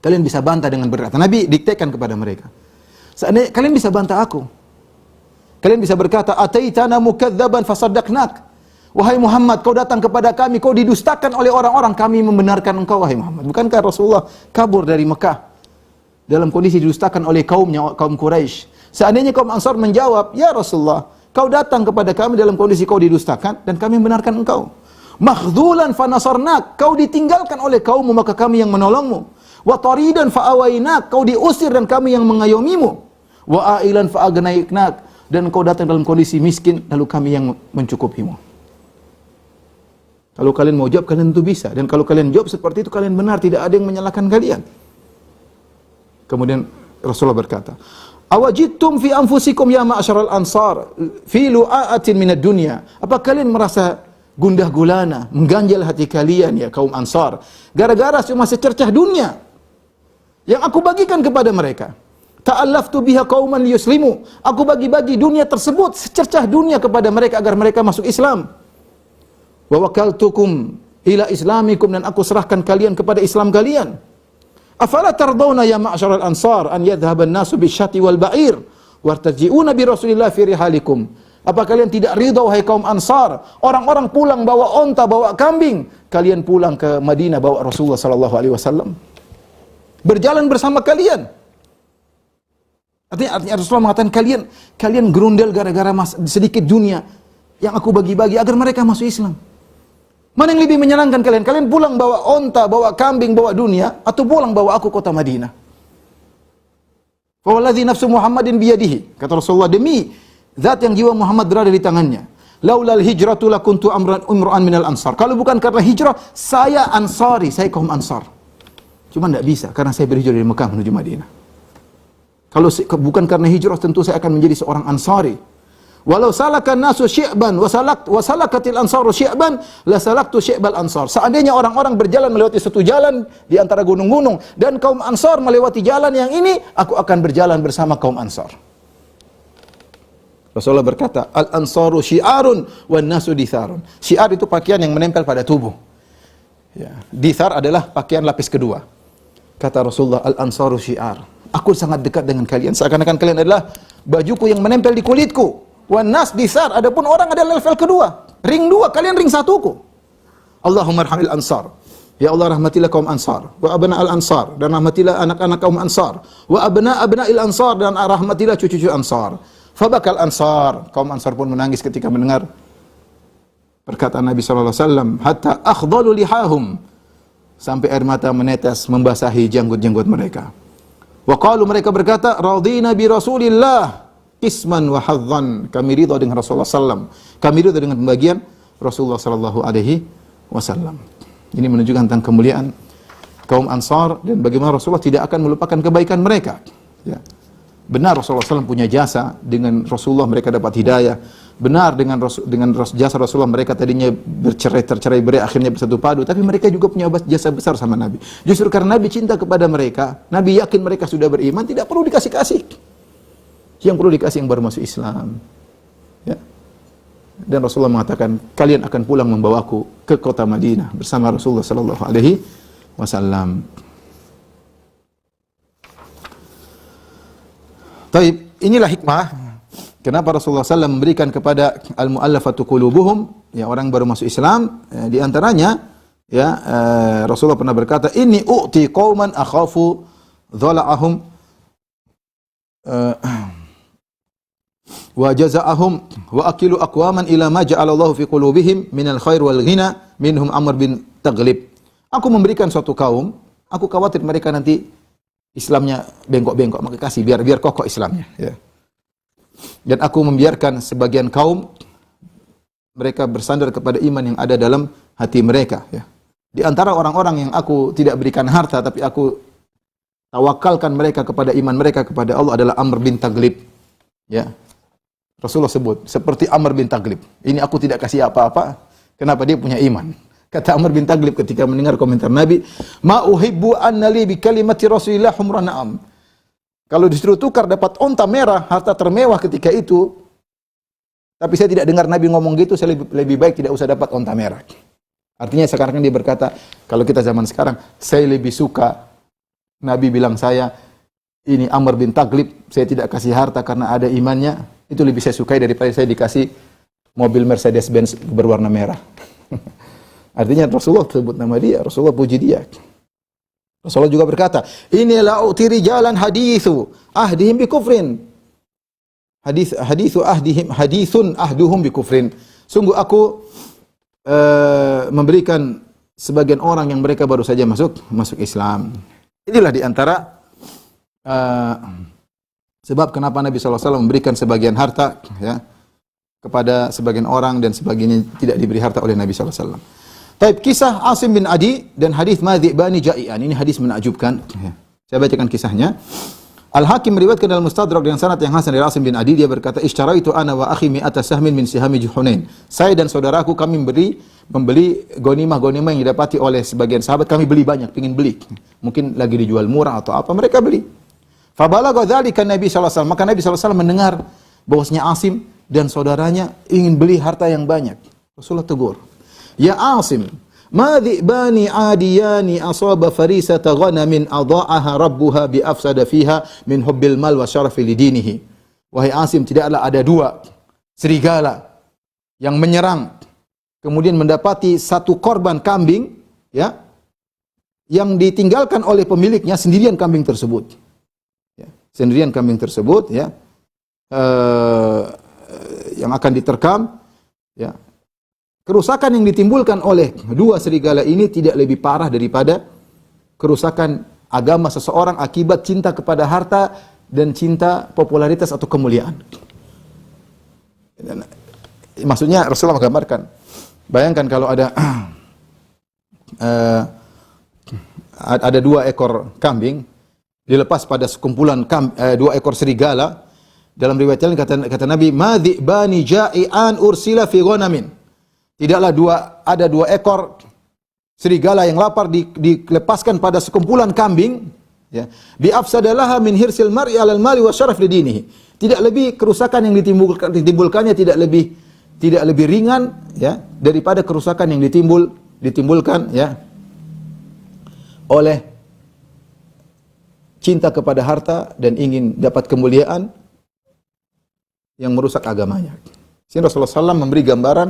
Speaker 2: Kalian bisa bantah dengan berkata, Nabi diktekan kepada mereka, seandainya kalian bisa bantah aku, kalian bisa berkata, "Ataitana mukadzaban fasaddaqnak." Wahai Muhammad, kau datang kepada kami, kau didustakan oleh orang-orang, kami membenarkan engkau, wahai Muhammad. Bukankah Rasulullah kabur dari Mekah dalam kondisi didustakan oleh kaumnya, kaum Quraisy? Seandainya kaum Ansar menjawab, "Ya Rasulullah, kau datang kepada kami dalam kondisi kau didustakan dan kami membenarkan engkau." Makhdulan fa nasarnak, kau ditinggalkan oleh kaummu maka kami yang menolongmu. Wa taridan fa awainak, kau diusir dan kami yang mengayomimu. Wa ailan fa agnaiknak, dan kau datang dalam kondisi miskin lalu kami yang mencukupimu. Kalau kalian mau jawab, kalian tentu bisa. Dan kalau kalian jawab seperti itu, kalian benar. Tidak ada yang menyalahkan kalian. Kemudian Rasulullah berkata, "Awajidtum fi anfusikum ya ma'syaral ansar, fi lu'a'atin minad dunya." Apa kalian merasa gundah gulana, mengganjal hati kalian ya kaum Ansar, gara-gara cuma secercah dunia yang aku bagikan kepada mereka? Ta'allaftu biha qauman liyuslimu. Aku bagi-bagi dunia tersebut, secercah dunia kepada mereka agar mereka masuk Islam. Wa wakaltukum ila islamikum, dan aku serahkan kalian kepada Islam kalian. Afala tardawna ya ma'syaral ansar an yadhhaban nasu bisyati wal ba'ir wartaji'una bi Rasulillah fi rihalikum. Apa kalian tidak ridha wahai kaum Ansar, orang-orang pulang bawa onta, bawa kambing, kalian pulang ke Madinah bawa Rasulullah sallallahu alaihi wasallam, berjalan bersama kalian. Artinya Rasulullah mengatakan kalian gerundel gara-gara sedikit dunia yang aku bagi-bagi agar mereka masuk Islam. Mana yang lebih menyenangkan kalian? Kalian pulang bawa onta, bawa kambing, bawa dunia, atau pulang bawa aku kota Madinah? Walladzi nafsu Muhammadin biyadihi. Kata Rasulullah, demi zat yang jiwa Muhammad berada di tangannya. Laulal hijratu lakuntu umran minal ansar. Kalau bukan karena hijrah, saya Ansari, saya kaum Ansar. Cuma tidak bisa karena saya berhijrah dari Mekah menuju Madinah. Kalau bukan karena hijrah, tentu saya akan menjadi seorang Ansari. Walau salakan nasu syi'ban wasalakatil ansaru syi'ban la salaktu syi'bal ansar. Seandainya orang-orang berjalan melewati satu jalan di antara gunung-gunung dan kaum Ansar melewati jalan yang ini, aku akan berjalan bersama kaum Ansar. Rasulullah berkata, "Al-ansaru syi'arun wan nasu ditharun." Syiar itu pakaian yang menempel pada tubuh. Ya. Dithar adalah pakaian lapis kedua. Kata Rasulullah, al-ansaru syiar. Aku sangat dekat dengan kalian. Seakan-akan kalian adalah bajuku yang menempel di kulitku. Wan nas dithar. Adapun orang adalah level kedua. Ring dua, kalian ring satuku. Allahumma arhamil ansar. Ya Allah, rahmatilah kaum Ansar. Wa abna al-Ansar. Dan rahmatilah anak-anak kaum Ansar. Wa abna'il Ansar. Dan rahmatilah cucu-cucu Ansar. Fabakal Ansar. Kaum Ansar pun menangis ketika mendengar perkataan Nabi SAW. Hatta akhdalu lihahum. Sampai air mata menetes membasahi janggut-janggut mereka. Wa qalu, mereka berkata, radina bi Rasulillah qisman wa hadzan. Kami ridha dengan Rasulullah SAW. Kami ridha dengan pembagian Rasulullah SAW. Ini menunjukkan tentang kemuliaan kaum Ansar dan bagaimana Rasulullah tidak akan melupakan kebaikan mereka. Ya. Benar Rasulullah SAW punya jasa, dengan Rasulullah mereka dapat hidayah. Benar dengan jasa Rasulullah mereka tadinya tercerai-berai, akhirnya bersatu padu. Tapi mereka juga punya jasa besar sama Nabi. Justru karena Nabi cinta kepada mereka, Nabi yakin mereka sudah beriman, tidak perlu dikasih-kasih. Yang perlu dikasih yang baru masuk Islam. Ya. Dan Rasulullah mengatakan, kalian akan pulang membawaku ke kota Madinah bersama Rasulullah sallallahu alaihi wasallam. Taib, inilah hikmah kenapa Rasulullah SAW memberikan kepada al-mu'allafatu qulubuhum, ya, orang baru masuk Islam, ya, di antaranya, ya, Rasulullah pernah berkata, inni u'ti qauman akhafu dhala'ahum wa jaza'ahum wa akilu aqwaman ila ma ja'alallahu fi qulubihim minal khair wal ghina minhum Amr bin Taghlib. Aku memberikan suatu kaum, aku khawatir mereka nanti Islamnya bengkok-bengkok, maka kasih biar kokoh Islamnya, ya. Dan aku membiarkan sebagian kaum mereka bersandar kepada iman yang ada dalam hati mereka, ya. Di antara orang-orang yang aku tidak berikan harta tapi aku tawakalkan mereka kepada iman mereka kepada Allah adalah Amr bin Taghlib, ya. Rasulullah sebut seperti Amr bin Taghlib. Ini aku tidak kasih apa-apa. Kenapa? Dia punya iman. Kata Amr bin Taghlib ketika mendengar komentar Nabi, ma uhibbu annali bi kalimati Rasulillah humra na'am. Kalau disuruh tukar dapat onta merah, harta termewah ketika itu, tapi saya tidak dengar Nabi ngomong gitu, saya lebih baik tidak usah dapat onta merah. Artinya sekarang dia berkata, kalau kita zaman sekarang, saya lebih suka Nabi bilang saya, ini Amr bin Taghlib, saya tidak kasih harta karena ada imannya, itu lebih saya sukai daripada saya dikasih mobil Mercedes-Benz berwarna merah. Artinya Rasulullah sebut nama dia, Rasulullah puji dia. Rasulullah juga berkata, inilah utiri jalan hadithu ahdihim bi kufrin. Hadithun ahduhum bi kufrin. Sungguh aku memberikan sebagian orang yang mereka baru saja masuk Islam. Inilah di antara sebab kenapa Nabi SAW memberikan sebagian harta, ya, kepada sebagian orang dan sebagiannya tidak diberi harta oleh Nabi SAW. Taib, kisah Asim bin Adi dan hadis Madhi'bani Ja'ian. Ini hadis menakjubkan. Saya bacakan kisahnya. Al-Hakim meriwayatkan dalam Mustadrak dengan sanad yang hasan dari Asim bin Adi, dia berkata, "Ishtaraitu ana wa akhi mi'ata sahmin min sihami Hunain." Saya dan saudaraku kami membeli ghanimah-ghanimah yang didapati oleh sebagian sahabat, kami beli banyak, pengin beli. Mungkin lagi dijual murah atau apa, mereka beli. Fa balagha dzalika Nabi sallallahu alaihi wasallam. Maka Nabi sallallahu alaihi wasallam mendengar bahwasanya Asim dan saudaranya ingin beli harta yang banyak. Rasulullah tegur, "Ya Asim, ma dhi'bani adiyani asaba farisata ghanamin adha'aha rabbuha bi afsada fiha min hubbil mal wa syarafi lidinihi." Wahai Asim, tidaklah ada dua serigala yang menyerang kemudian mendapati satu korban kambing, ya, yang ditinggalkan oleh pemiliknya, sendirian kambing tersebut. Ya, sendirian kambing tersebut, ya, yang akan diterkam, ya. Kerusakan yang ditimbulkan oleh dua serigala ini tidak lebih parah daripada kerusakan agama seseorang akibat cinta kepada harta dan cinta popularitas atau kemuliaan. Dan, maksudnya Rasulullah menggambarkan, bayangkan kalau ada dua ekor kambing dilepas pada sekumpulan dua ekor serigala. Dalam riwayat lain kata Nabi, "Ma dhi'bani ja'ian ursila fi ghanamin." Tidaklah ada dua ekor serigala yang lapar dilepaskan pada sekumpulan kambing, ya. Bi afsadalaha min hirsil mar'i 'alal mali wa syaraf lidinihi. Tidak lebih kerusakan yang ditimbulkannya tidak lebih ringan, ya, daripada kerusakan yang ditimbulkan, ya, oleh cinta kepada harta dan ingin dapat kemuliaan yang merusak agamanya. Sehingga Rasulullah SAW memberi gambaran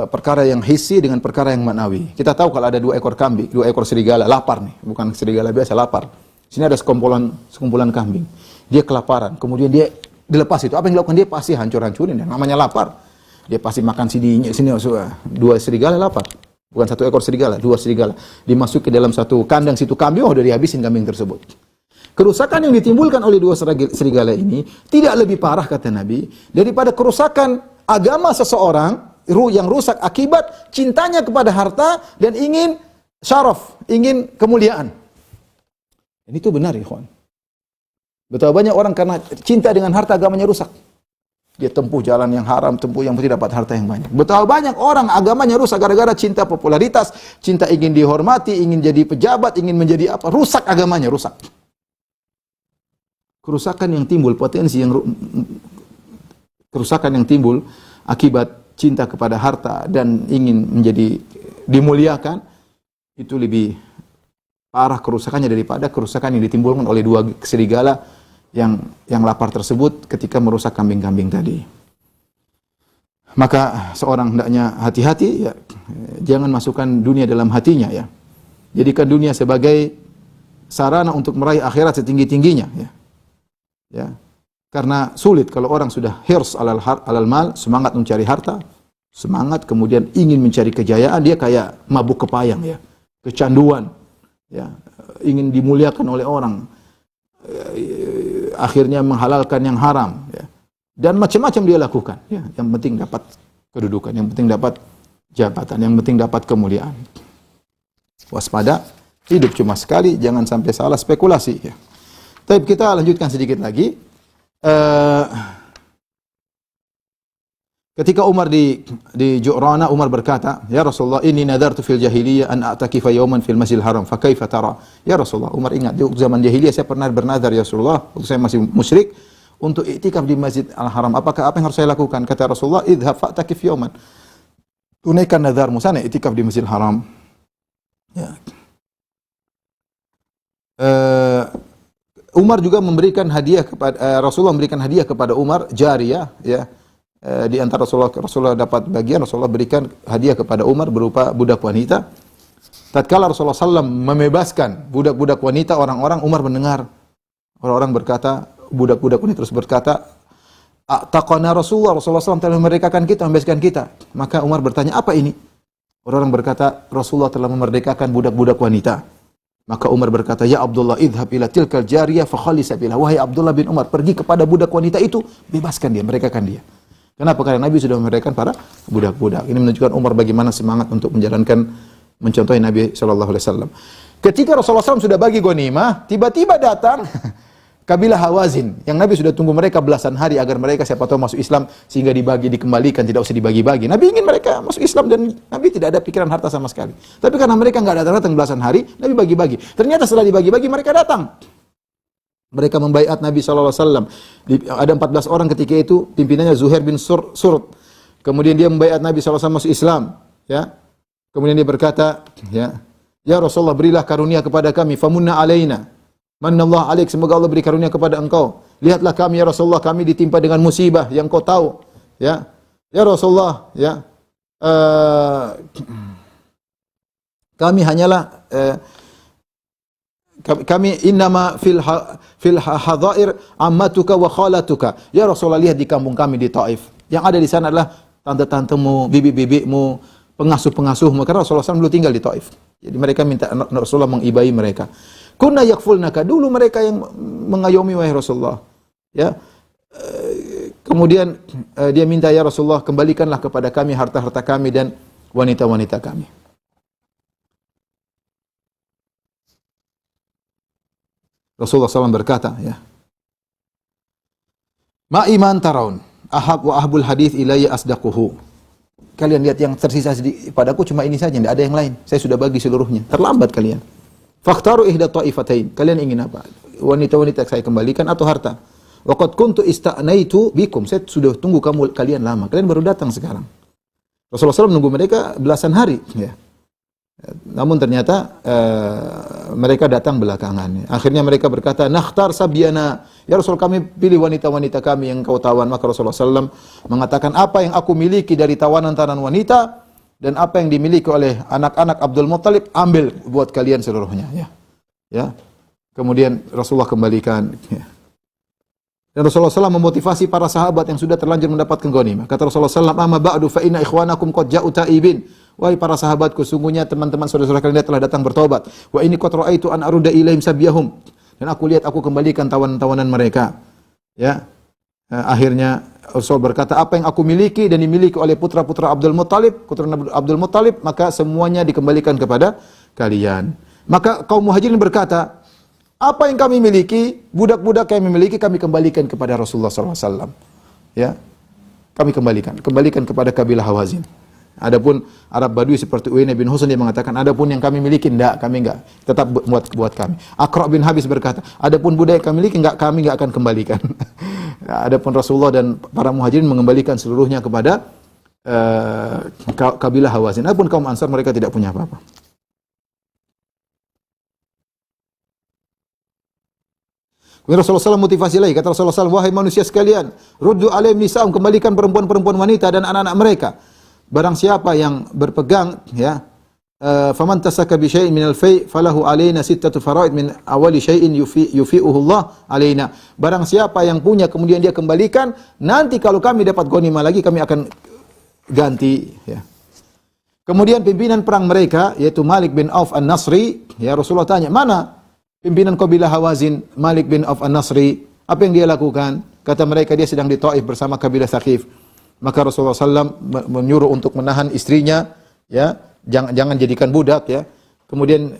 Speaker 2: perkara yang hissi dengan perkara yang maknawi. Kita tahu kalau ada 2 ekor kambing, 2 ekor serigala lapar nih, bukan serigala biasa, lapar. Sini ada sekumpulan kambing. Dia kelaparan, kemudian dia dilepas itu. Apa yang dilakukan? Dia pasti hancur-hancurin, yang namanya lapar. Dia pasti makan sini 2 serigala lapar. Bukan 1 ekor serigala, 2 serigala. Dimasuki dalam satu kandang situ kambing, udah dihabisin kambing tersebut. Kerusakan yang ditimbulkan oleh 2 serigala ini tidak lebih parah, kata Nabi, daripada kerusakan agama seseorang yang rusak akibat cintanya kepada harta dan ingin syaraf, ingin kemuliaan. Dan itu benar, ikhwan. Betapa banyak orang karena cinta dengan harta agamanya rusak. Dia tempuh jalan yang haram, tempuh yang tidak dapat harta yang banyak. Betapa banyak orang agamanya rusak gara-gara cinta popularitas, cinta ingin dihormati, ingin jadi pejabat, ingin menjadi apa, rusak agamanya, rusak. Kerusakan yang timbul, kerusakan yang timbul akibat cinta kepada harta dan ingin menjadi dimuliakan, itu lebih parah kerusakannya daripada kerusakan yang ditimbulkan oleh 2 serigala yang lapar tersebut ketika merusak kambing-kambing tadi. Maka seorang hendaknya hati-hati, ya, jangan masukkan dunia dalam hatinya, ya. Jadikan dunia sebagai sarana untuk meraih akhirat setinggi-tingginya, ya. Ya. Karena sulit kalau orang sudah hirs alal mal, semangat mencari harta, semangat kemudian ingin mencari kejayaan, dia kayak mabuk kepayang, ya. Kecanduan, ya, ingin dimuliakan oleh orang, akhirnya menghalalkan yang haram, ya. Dan macam-macam dia lakukan, ya. Yang penting dapat kedudukan, yang penting dapat jabatan, yang penting dapat kemuliaan. Waspada, hidup cuma sekali, jangan sampai salah spekulasi, ya. Tapi kita lanjutkan sedikit lagi. Ketika Umar di Ju'rana, Umar berkata, "Ya Rasulullah, inni nadartu fil jahiliyah an a'takifa yawman fil Masjidil Haram, fa kaifa tara?" Ya Rasulullah, Umar ingat di zaman jahiliyah saya pernah bernadar, ya Rasulullah, waktu saya masih musyrik, untuk iktikaf di Masjid Al-Haram. Apa yang harus saya lakukan? Kata Rasulullah, "Idhhab fa'takif yawman." Tunaikan nadarmu, sana iktikaf di Masjidil Haram. Ya. Umar juga memberikan hadiah kepada Rasulullah, memberikan hadiah kepada Umar jariyah, ya. Di antara Rasulullah dapat bagian, Rasulullah berikan hadiah kepada Umar berupa budak wanita. Tatkala Rasulullah SAW membebaskan budak-budak wanita, orang-orang, Umar mendengar orang-orang berkata, budak-budak wanita terus berkata, "Taqana Rasulullah SAW telah memerdekakan kita, membebaskan kita." Maka Umar bertanya, "Apa ini?" Orang-orang berkata, "Rasulullah telah memerdekakan budak-budak wanita." Maka Umar berkata, "Ya Abdullah, idhhab ila tilkal jariyah fa khalli sabilah." Wahai Abdullah bin Umar, pergi kepada budak wanita itu, bebaskan dia, merdekakan dia. Kenapa? Karena Nabi sudah memerdekakan para budak-budak. Ini menunjukkan Umar bagaimana semangat untuk mencontohi Nabi SAW. Ketika Rasulullah SAW sudah bagi ghanimah, tiba-tiba datang kabilah Hawazin, yang Nabi sudah tunggu mereka belasan hari agar mereka siapa tahu masuk Islam sehingga dikembalikan, tidak usah dibagi-bagi. Nabi ingin mereka masuk Islam dan Nabi tidak ada pikiran harta sama sekali. Tapi karena mereka nggak datang belasan hari, Nabi bagi-bagi. Ternyata setelah dibagi-bagi mereka datang. Mereka membaiat Nabi SAW. Ada 14 orang ketika itu, pimpinannya Zuhair bin Surut. Kemudian dia membaiat Nabi SAW masuk Islam. Ya. Kemudian dia berkata, ya Rasulullah, berilah karunia kepada kami, famunna alaina. Manallahu alaik, semoga Allah beri karunia kepada engkau. Lihatlah kami, ya Rasulullah, kami ditimpa dengan musibah yang kau tahu. Ya Rasulullah, ya. Kami hanyalah kami innama fil hadair ammatuka wa khalatuka. Ya Rasulullah, lihat di kampung kami di Taif. Yang ada di sana adalah tante-tantemu, bibi-bibimu, pengasuh-pengasuhmu. Karena Rasulullah SAW dulu tinggal di Taif. Jadi mereka minta Rasulullah mengibai mereka. Kunna yakfulnaka, dulu mereka yang mengayomi wahai Rasulullah. Ya. Kemudian dia minta, ya Rasulullah, kembalikanlah kepada kami harta-harta kami dan wanita-wanita kami. Rasulullah SAW berkata, ya, ma iman taraun ahab wa ahbul hadith ilayya asdaquhu. Kalian lihat yang tersisa padaku cuma ini saja, tidak ada yang lain. Saya sudah bagi seluruhnya. Terlambat kalian. Fakhtaru ihda ta'ifatain. Kalian ingin apa? Wanita-wanita saya kembalikan atau harta? Wa qad kuntu ista'naitu bikum. Saya sudah tunggu kalian lama. Kalian baru datang sekarang. Rasulullah SAW menunggu mereka belasan hari, ya. Namun ternyata mereka datang belakangan. Akhirnya mereka berkata, "Nakhtar sabyana." Ya Rasul, kami pilih wanita-wanita kami yang kau tawan. Maka Rasulullah SAW mengatakan, apa yang aku miliki dari tawanan-tawanan wanita dan apa yang dimiliki oleh anak-anak Abdul Muttalib, ambil buat kalian seluruhnya. Ya. Kemudian Rasulullah kembalikan. Ya. Dan Rasulullah SAW memotivasi para sahabat yang sudah terlanjur mendapatkan ghanimah. Kata Rasulullah SAW, "Amma ba'du fa inna ikhwanakum qad ja'u ta'ibin." Wahai para sahabatku, sungguhnya teman-teman saudara-saudara kalian telah datang bertobat. Wa inni qad ra'aitu an aruda ilaihim sabyahum. Dan aku lihat aku kembalikan tawanan-tawanan mereka. Ya. Akhirnya Rasul berkata, apa yang aku miliki dan dimiliki oleh putra-putra Abdul Muttalib, maka semuanya dikembalikan kepada kalian. Maka kaum Muhajirin berkata, apa yang kami miliki, budak-budak yang memiliki kami kembalikan kepada Rasulullah SAW. Ya, kami kembalikan kepada kabilah Hawazin. Adapun Arab Badui seperti Uyainah bin Husn dia mengatakan, adapun yang kami miliki kami enggak, tetap buat kami. Aqra bin Habis berkata, adapun budak yang kami miliki kami enggak akan kembalikan. Adapun Rasulullah dan para Muhajirin mengembalikan seluruhnya kepada kabilah Hawazin. Adapun kaum Ansar mereka tidak punya apa-apa. Kemudian Rasulullah SAW motivasi lagi. Kata Rasulullah SAW, wahai manusia sekalian, ruddu alaihim nisa'um, kembalikan perempuan-perempuan wanita dan anak-anak mereka. Barang siapa yang berpegang, ya, faman tasaka bi syai'in minal fai' falahu alaina sittatu faraid min awali syai'in yufi'uhu Allah alaina. Barang siapa yang punya kemudian dia kembalikan, nanti kalau kami dapat ghanimah lagi kami akan ganti, ya. Kemudian pimpinan perang mereka yaitu Malik bin Auf An-Nasri, ya Rasulullah tanya, mana pimpinan kabilah Hawazin, Malik bin Auf An-Nasri, apa yang dia lakukan? Kata mereka dia sedang di Taif bersama kabilah Thaqif. Maka Rasulullah SAW menyuruh untuk menahan istrinya, ya, jangan jadikan budak, ya. Kemudian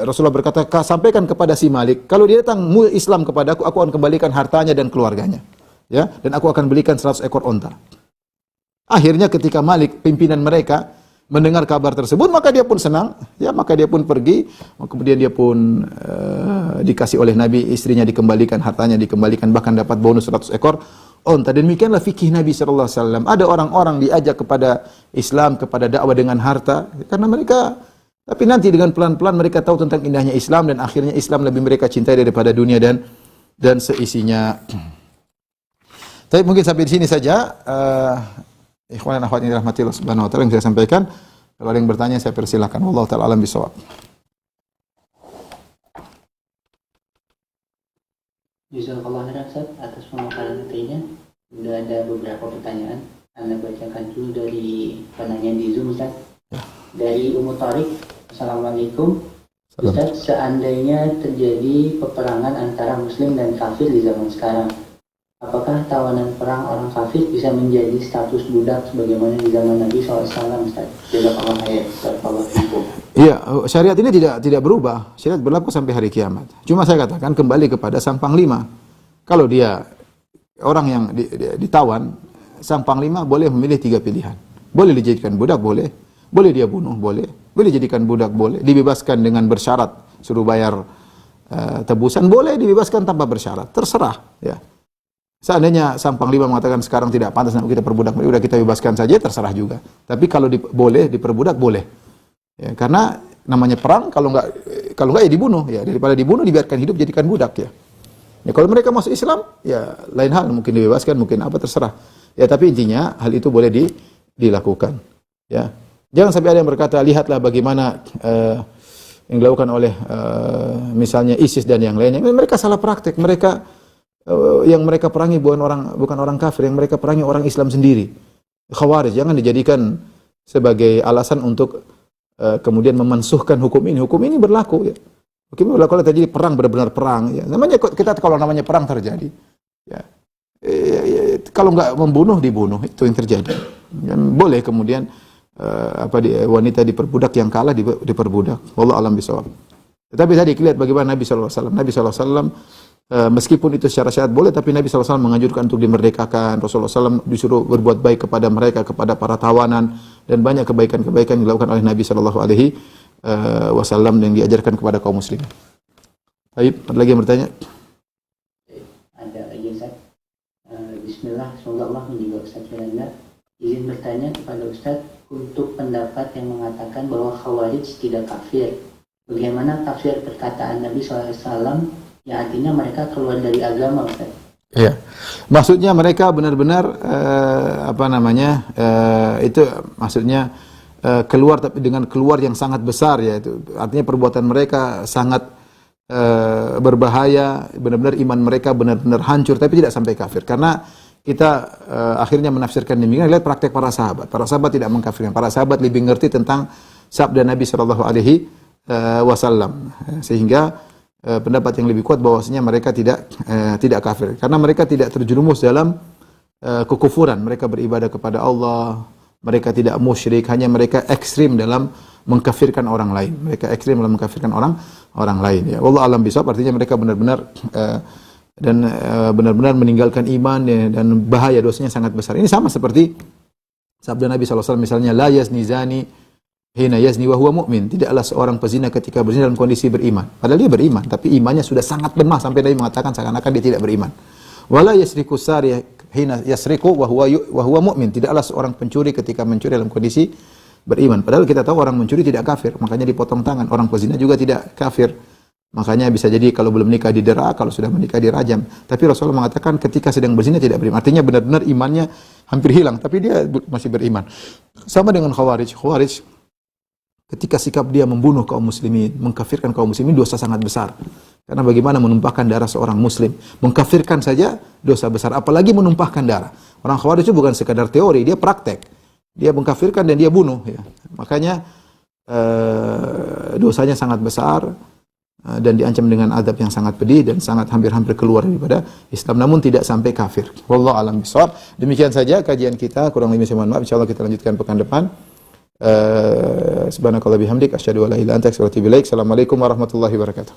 Speaker 2: Rasulullah berkata, sampaikan kepada si Malik, kalau dia datang Islam kepadaku, aku akan kembalikan hartanya dan keluarganya, ya, dan aku akan belikan 100 ekor onta. Akhirnya ketika Malik, pimpinan mereka, mendengar kabar tersebut, maka dia pun senang, ya, maka dia pun pergi, kemudian dia pun dikasih oleh Nabi, istrinya dikembalikan, hartanya dikembalikan, bahkan dapat bonus 100 ekor onta. Dan demikianlah fikih Nabi SAW. Ada orang-orang diajak kepada Islam, kepada dakwah dengan harta, karena mereka, tapi nanti dengan pelan-pelan mereka tahu tentang indahnya Islam, dan akhirnya Islam lebih mereka cintai daripada dunia dan seisinya. Tapi mungkin sampai di sini saja. Ikhwan dan akhwat yang dirahmati Allah Subhanahu wa taala yang saya sampaikan. Kalau ada yang bertanya saya persilahkan. Wallahu taala alam bisawab.
Speaker 1: Jazakallahu khairan Ustaz atas pemaparan materinya. Sudah ada beberapa pertanyaan. Anda bacakan dulu dari penanya di Zoom Ustaz. Dari Ummu Tariq. Assalamualaikum. Ustaz, seandainya terjadi peperangan antara muslim dan kafir di zaman sekarang, apakah tawanan perang orang kafir bisa menjadi status budak sebagaimana di zaman Nabi SAW, Ustaz? Jazakallahu khairan.
Speaker 2: Iya, syariat ini tidak berubah. Syariat berlaku sampai hari kiamat. Cuma saya katakan kembali kepada sang panglima. Kalau dia orang yang ditawan, sang panglima boleh memilih 3 pilihan. Boleh dijadikan budak, boleh dia bunuh, boleh dijadikan budak, boleh dibebaskan dengan bersyarat, suruh bayar tebusan, boleh dibebaskan tanpa bersyarat, terserah, ya. Seandainya sang panglima mengatakan sekarang tidak pantas kita perbudak, udah kita bebaskan saja, terserah juga. Tapi kalau boleh diperbudak, boleh. Ya, karena namanya perang, kalau enggak ya dibunuh, ya, daripada dibunuh dibiarkan hidup jadikan budak, ya. Ya kalau mereka masuk Islam, ya lain hal, mungkin dibebaskan, mungkin apa, terserah. Ya tapi intinya hal itu boleh dilakukan, ya. Jangan sampai ada yang berkata, lihatlah bagaimana yang dilakukan oleh misalnya ISIS dan yang lainnya. Mereka salah praktek, yang mereka perangi bukan orang kafir, yang mereka perangi orang Islam sendiri. Khawarij jangan dijadikan sebagai alasan untuk kemudian memansuhkan hukum ini. Hukum ini berlaku, ya. Hukum ini berlaku kalau terjadi perang, benar-benar perang, ya. Namanya kita kalau namanya perang terjadi, ya. Kalau nggak membunuh, dibunuh, itu yang terjadi. Dan boleh kemudian wanita diperbudak, yang kalah diperbudak. Wallahu a'lam bishawab. Tetapi tadi lihat bagaimana Nabi SAW. Nabi SAW meskipun itu secara syariat boleh, tapi Nabi SAW menganjurkan untuk dimerdekakan. Rasulullah SAW disuruh berbuat baik kepada mereka, kepada para tawanan, dan banyak kebaikan-kebaikan yang dilakukan oleh Nabi SAW yang diajarkan kepada kaum muslim. Baik, ada lagi yang bertanya?
Speaker 1: Ada lagi Ustaz. Bismillah, semoga Allah menjaga Ustaz Firanda. Izin bertanya kepada Ustadz, untuk pendapat yang mengatakan bahwa Khawarij tidak kafir, bagaimana tafsir perkataan Nabi SAW yang artinya mereka keluar dari agama, Ustadz?
Speaker 2: Iya. Maksudnya mereka benar-benar itu maksudnya keluar, tapi dengan keluar yang sangat besar, ya, itu artinya perbuatan mereka sangat berbahaya, benar-benar iman mereka benar-benar hancur, tapi tidak sampai kafir. Karena kita akhirnya menafsirkan demikian, lihat praktek para sahabat. Para sahabat tidak mengkafirkan. Para sahabat lebih ngerti tentang sabda Nabi Shallallahu Alaihi Wasallam, sehingga pendapat yang lebih kuat bahwasanya mereka tidak kafir, karena mereka tidak terjerumus dalam kekufuran. Mereka beribadah kepada Allah, mereka tidak musyrik, hanya mereka ekstrim dalam mengkafirkan orang lain. Mereka ekstrim dalam mengkafirkan orang lain. Ya, wallahu alam bisawab, artinya mereka benar-benar benar-benar meninggalkan iman, ya, dan bahaya, dosanya sangat besar. Ini sama seperti sabda Nabi SAW misalnya, la yazni zani hina yazni wa huwa mu'min. Tidaklah seorang pezina ketika berzina dalam kondisi beriman. Padahal dia beriman, tapi imannya sudah sangat lemah sampai Nabi mengatakan seakan-akan dia tidak beriman. Wala yasriku sari hina yasriku wa huwa mu'min. Tidaklah seorang pencuri ketika mencuri dalam kondisi beriman. Padahal kita tahu orang mencuri tidak kafir, makanya dipotong tangan. Orang pezina juga tidak kafir, makanya bisa jadi kalau belum menikah didera, kalau sudah menikah dirajam. Tapi Rasulullah mengatakan ketika sedang berzina tidak beriman. Artinya benar-benar imannya hampir hilang, tapi dia masih beriman. Sama dengan Khawarij. Khawarij ketika sikap dia membunuh kaum muslimin, mengkafirkan kaum muslimin, dosa sangat besar. Karena bagaimana menumpahkan darah seorang muslim? Mengkafirkan saja dosa besar, apalagi menumpahkan darah. Orang Khawarij itu bukan sekadar teori, dia praktek. Dia mengkafirkan dan dia bunuh, ya. Makanya dosanya sangat besar, dan diancam dengan azab yang sangat pedih dan sangat hampir-hampir keluar daripada Islam, namun tidak sampai kafir. Wallahu a'lam bishawab. Demikian saja kajian kita, kurang lebih saya mohon maaf. Insyaallah kita lanjutkan pekan depan. Subhanakallah bihamdik asyhadu an la ilaha illa anta astaghfiruka wa atubu ilaik. Assalamualaikum warahmatullahi wabarakatuh.